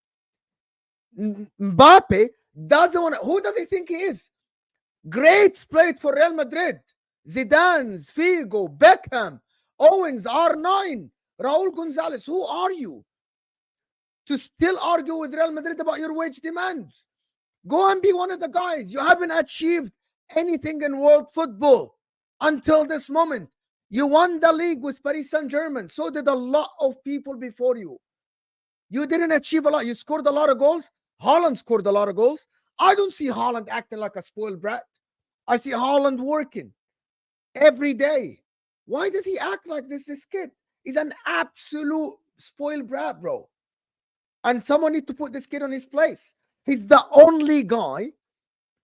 Mbappe doesn't want to. Who does he think he is? Greats played for Real Madrid. Zidane's, Figo, Beckham, Owens, R9, Raul Gonzalez. Who are you to still argue with Real Madrid about your wage demands? Go and be one of the guys. You haven't achieved anything in world football until this moment. You won the league with Paris Saint-Germain. So did a lot of people before you. You didn't achieve a lot. You scored a lot of goals. Haaland scored a lot of goals. I don't see Haaland acting like a spoiled brat. I see Haaland working every day. Why does he act like this kid? He's an absolute spoiled brat, bro. And someone needs to put this kid on his place. He's the only guy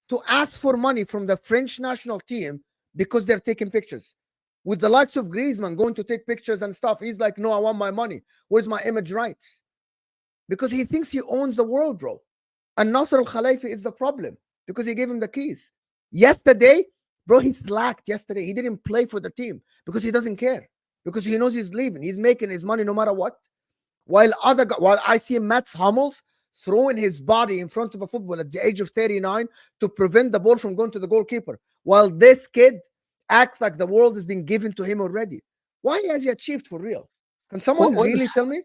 to ask for money from the French national team because they're taking pictures. With the likes of Griezmann going to take pictures and stuff, he's like, no, I want my money. Where's my image rights? Because he thinks he owns the world, bro. And Nasser Al-Khelaifi is the problem because he gave him the keys. Yesterday, bro, he slacked yesterday. He didn't play for the team because he doesn't care. Because he knows he's leaving. He's making his money no matter what. While I see Mats Hummels throwing his body in front of a football at the age of 39 to prevent the ball from going to the goalkeeper. While this kid acts like the world has been given to him already. Why has he achieved for real? Can someone really tell me?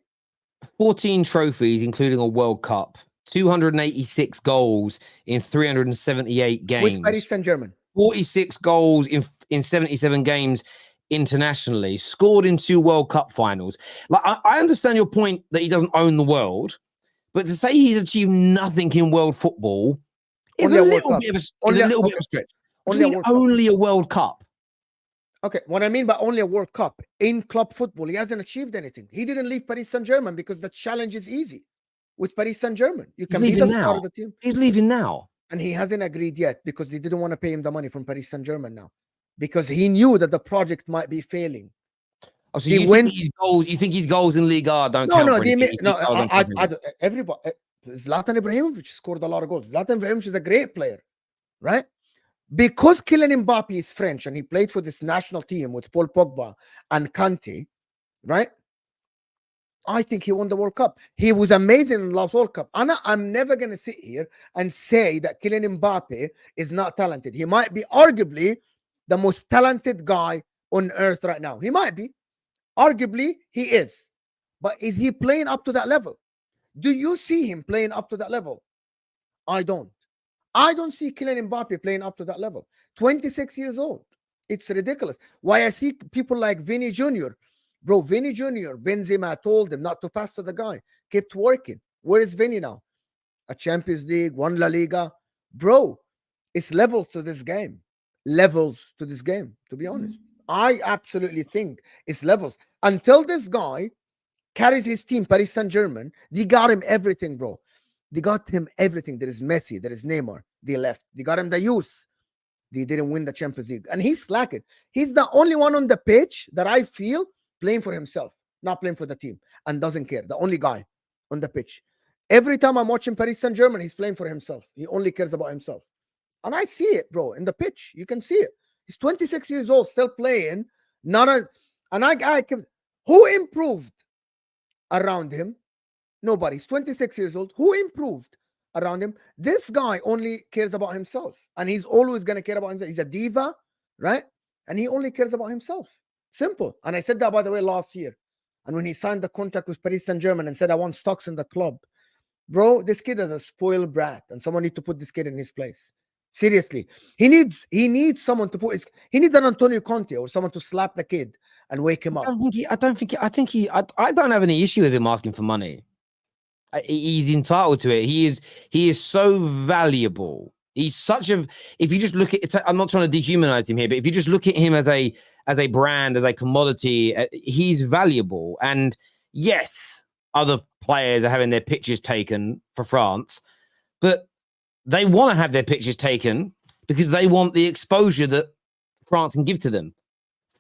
14 trophies, including a World Cup. 286 goals in 378 games. With Paris Saint-Germain. 46 goals in 77 games internationally. Scored in 2 World Cup finals. Like, I understand your point that he doesn't own the world, but to say he's achieved nothing in world football is a little bit of a stretch. Only a World Cup. Okay, what I mean by only a World Cup, in club football, he hasn't achieved anything. He didn't leave Paris Saint-Germain because the challenge is easy. With Paris Saint-Germain, you can be the star of the team. He's leaving now. And he hasn't agreed yet because they didn't want to pay him the money from Paris Saint-Germain now. Because he knew that the project might be failing. Oh, so you think his goals in Liga don't count? Everybody. Zlatan Ibrahimovic scored a lot of goals. Zlatan Ibrahimovic is a great player, right? Because Kylian Mbappe is French and he played for this national team with Paul Pogba and Kante, right? I think he won the World Cup. He was amazing in the last World Cup. I'm never going to sit here and say that Kylian Mbappe is not talented. He might be arguably the most talented guy on earth right now. He might be. Arguably, he is. But is he playing up to that level? Do you see him playing up to that level? I don't. I don't see Kylian Mbappe playing up to that level. 26 years old. It's ridiculous. Why I see people like Vinny Jr., bro, Vinny Jr., Benzema told him not to pass to the guy. Kept working. Where is Vinny now? A Champions League, won La Liga. Bro, it's levels to this game. Levels to this game, to be honest. I absolutely think it's levels. Until this guy carries his team, Paris Saint-Germain, they got him everything, bro. They got him everything. There is Messi, there is Neymar. They left. They got him the youth. They didn't win the Champions League. And he's slacking. He's the only one on the pitch that I feel playing for himself, not playing for the team, and doesn't care. The only guy on the pitch. Every time I'm watching Paris Saint-Germain, he's playing for himself. He only cares about himself. And I see it, bro, in the pitch. You can see it. He's 26 years old, still playing. Who improved around him? Nobody. He's 26 years old. Who improved around him? This guy only cares about himself. And he's always going to care about himself. He's a diva, right? And he only cares about himself. Simple. And I said that, by the way, last year. And when he signed the contract with Paris Saint-Germain and said, I want stocks in the club, bro, this kid is a spoiled brat, and someone need to put this kid in his place. Seriously, he needs someone to put. He needs an Antonio Conte or someone to slap the kid and wake him up. I don't have any issue with him asking for money. He's entitled to it. He is so valuable. He's such a. If you just look at it, I'm not trying to dehumanize him here, but if you just look at him as a brand, as a commodity, he's valuable. And yes, other players are having their pictures taken for France, but they want to have their pictures taken because they want the exposure that France can give to them.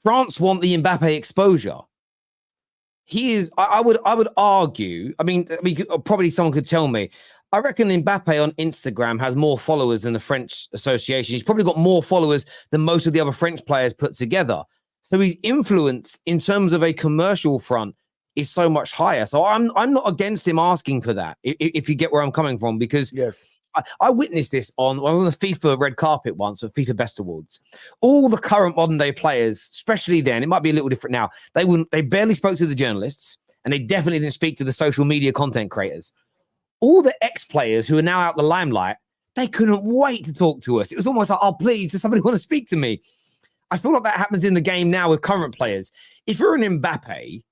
France want the Mbappe exposure. He is. I would argue. I mean, probably someone could tell me. I reckon Mbappe on Instagram has more followers than the French Association. He's probably got more followers than most of the other French players put together. So his influence in terms of a commercial front is so much higher. So I'm not against him asking for that. If you get where I'm coming from, because yes. I witnessed this I was on the FIFA red carpet once at FIFA Best Awards. All the current modern day players, especially then, it might be a little different now. They barely spoke to the journalists, and they definitely didn't speak to the social media content creators. All the ex-players who are now out the limelight, they couldn't wait to talk to us. It was almost like, oh, please, does somebody want to speak to me? I feel like that happens in the game now with current players. If you're an Mbappe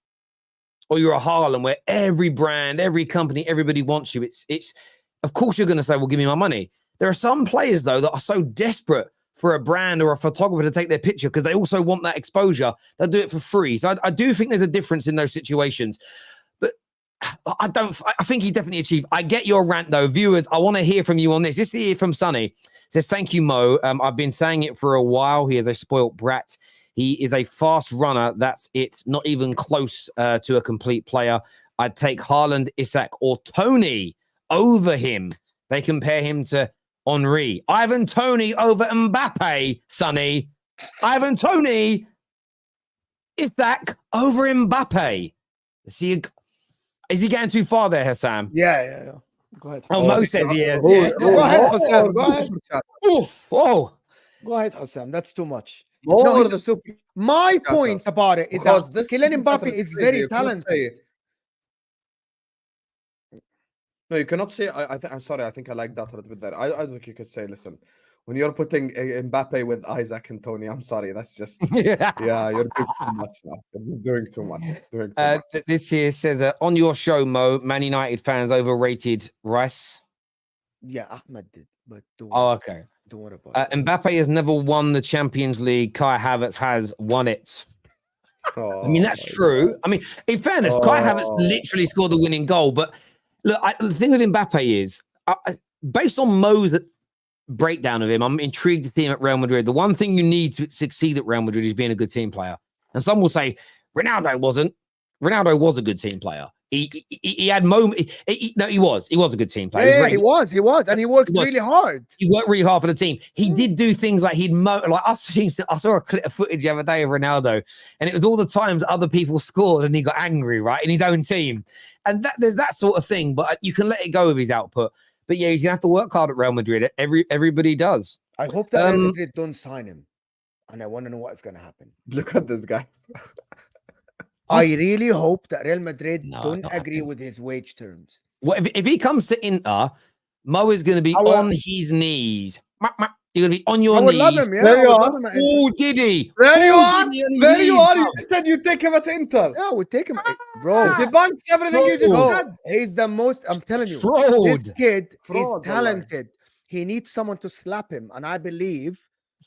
or you're a Haaland, where every brand, every company, everybody wants you, it's of course you're going to say, well, give me my money. There are some players, though, that are so desperate for a brand or a photographer to take their picture because they also want that exposure. They'll do it for free. So I do think there's a difference in those situations. But I think he definitely achieved. I get your rant, though. Viewers, I want to hear from you on this. This is here from Sonny. It says, thank you, Mo. I've been saying it for a while. He is a spoilt brat. He is a fast runner. That's it. Not even close to a complete player. I'd take Haaland, Isak, or Tony over him. They compare him to Henry. Ivan Toney over Mbappe, Sonny. Ivan Toney, Isak over Mbappe. Is he getting too far there, Husam? Yeah. Go ahead. Oh, Mo says he is. Go ahead, Husam. Go ahead. Oof, oh. Go ahead, Husam. That's too much. No, my point about it is that this Kylian Mbappe is very talented. No, you cannot say. I'm sorry. I think I like that a little bit there. I think you could say, listen, when you're putting Mbappe with Isaac and Tony, I'm sorry. That's just yeah. You're doing too much now. You're just doing too much. This here says on your show, Mo, Man United fans overrated Rice. Yeah, Ahmed did, but okay. Don't worry about it. Mbappe has never won the Champions League. Kai Havertz has won it. I mean, that's true. God. I mean, in fairness, Kai Havertz literally scored the winning goal, but. Look, the thing with Mbappe is, based on Mo's breakdown of him, I'm intrigued to see him at Real Madrid. The one thing you need to succeed at Real Madrid is being a good team player. And some will say, Ronaldo wasn't. Ronaldo was a good team player. He had moments. No, he was a good team player. Yeah, he was. And he worked really hard. He worked really hard for the team. He did do things like I saw a clip of footage the other day of Ronaldo, and it was all the times other people scored and he got angry, right, in his own team. And there's that sort of thing, but you can let it go with his output. But yeah, he's gonna have to work hard at Real Madrid. Everybody does. I hope that Real Madrid don't sign him, and I want to know what's gonna happen. Look at this guy. I really hope that Real Madrid don't agree with his wage terms. Well, if he comes to Inter, Mo is going to be on his knees. You're going to be on your knees. Love him, yeah. Oh, did he? There you are. You just said you take him at Inter. Yeah, we take him. Bro, he bunks everything you just said. He's the most, I'm telling you. Fraud. This kid is talented. He needs someone to slap him. And I believe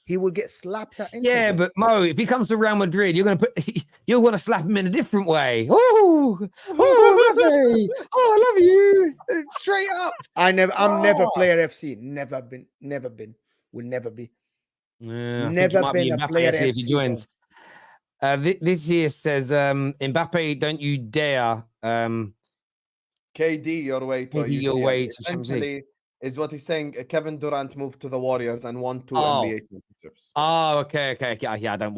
he will get slapped at Inter. Yeah, but Mo, if he comes to Real Madrid, you're going to slap him in a different way. Oh, I love you. Straight up. I'm never player FC. Never been. Will never be. Yeah, never been a player FC. If he joins. This here says, Mbappe, don't you dare. KD your way to KD your way to essentially is what he's saying. Kevin Durant moved to the Warriors and won 2 NBA championships. championships. Oh, okay. Yeah, I don't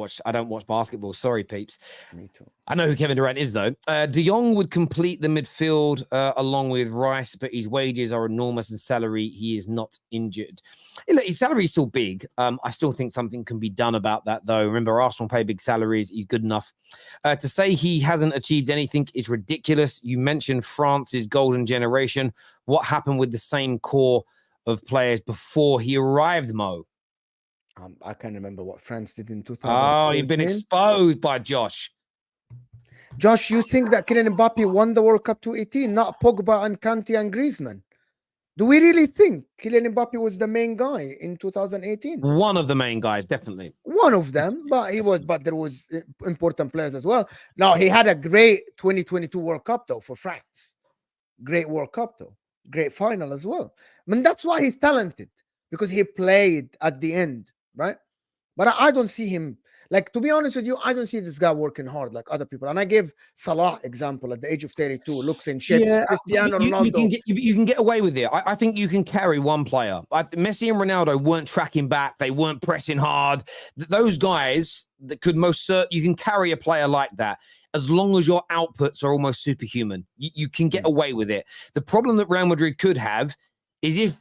watch basketball. Sorry, peeps. Me too. I know who Kevin Durant is, though. De Jong would complete the midfield along with Rice, but his wages are enormous and salary, he is not injured. Look, his salary is still big. I still think something can be done about that, though. Remember, Arsenal pay big salaries. He's good enough. To say he hasn't achieved anything is ridiculous. You mentioned France's golden generation. What happened with the same core of players before he arrived, Mo? I can't remember what France did in 2000. Oh, you've been exposed by Josh. Josh, you think that Kylian Mbappe won the World Cup 2018, not Pogba and Kanté and Griezmann? Do we really think Kylian Mbappe was the main guy in 2018? One of the main guys, definitely. One of them, but there was important players as well. Now, he had a great 2022 World Cup, though, for France. Great World Cup, though. Great final as well. I mean, that's why he's talented, because he played at the end, right? But I don't see him, like, to be honest with you, I don't see this guy working hard like other people. And I gave Salah example at the age of 32, looks in shape. Yeah, Cristiano Ronaldo. You can get away with it. I think you can carry one player. Messi and Ronaldo weren't tracking back. They weren't pressing hard. Those guys that could you can carry a player like that. As long as your outputs are almost superhuman, you can get away with it. The problem that Real Madrid could have is if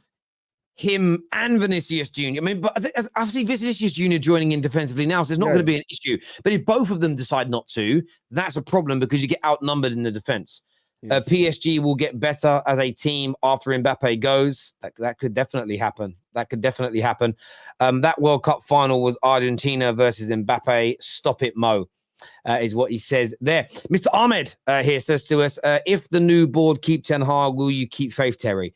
him and Vinicius Jr. I mean, but I see Vinicius Jr. joining in defensively now, so it's not going to be an issue. But if both of them decide not to, that's a problem because you get outnumbered in the defense. Yes. PSG will get better as a team after Mbappe goes. That could definitely happen. That World Cup final was Argentina versus Mbappe. Stop it, Mo. Is what he says there. Mr. Ahmed here says to us, if the new board keep Ten Hag, will you keep faith, Terry?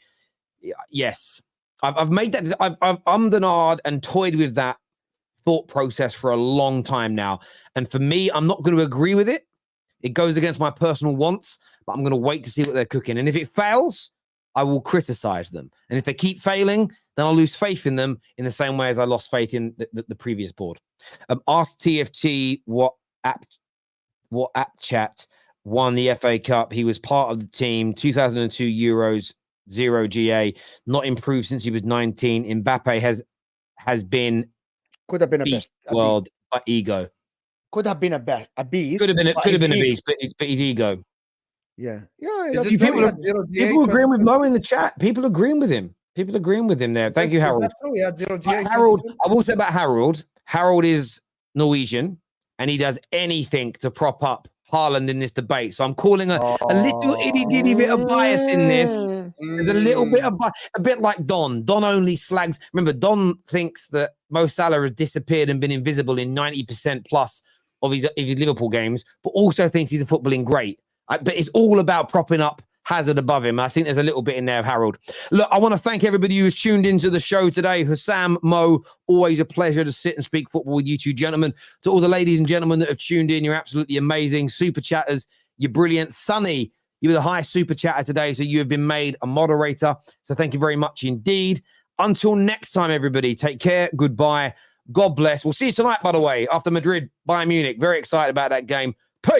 Yes. I've made that. I've ummed and toyed with that thought process for a long time now. And for me, I'm not going to agree with it. It goes against my personal wants, but I'm going to wait to see what they're cooking. And if it fails, I will criticize them. And if they keep failing, then I'll lose faith in them in the same way as I lost faith in the previous board. Ask TFT what app chat won the FA Cup. He was part of the team. 2002 Euros, 0 GA, not improved since he was 19. Mbappe has been could have been a best world, but ego. Could have been a beast. Could have been a beast, but his ego. Yeah. People agreeing with Mo in the chat. People agreeing with him. There. Thank you, Harold. He had 0 GA. Harold, I will say about Harold. Harold is Norwegian, and he does anything to prop up Haaland in this debate. So I'm calling a little itty-bitty bit of bias in this. There's a little bit of a bit like Don. Don only slags. Remember, Don thinks that Mo Salah has disappeared and been invisible in 90% plus of his Liverpool games, but also thinks he's a footballing great. But it's all about propping up Hazard above him. I think there's a little bit in there of Harold. Look, I want to thank everybody who's tuned into the show today. Husam, Mo, always a pleasure to sit and speak football with you two gentlemen. To all the ladies and gentlemen that have tuned in, you're absolutely amazing. Super chatters, you're brilliant. Sonny, you were the highest super chatter today, so you have been made a moderator. So thank you very much indeed. Until next time, everybody, take care. Goodbye. God bless. We'll see you tonight, by the way, after Madrid, Bayern Munich. Very excited about that game.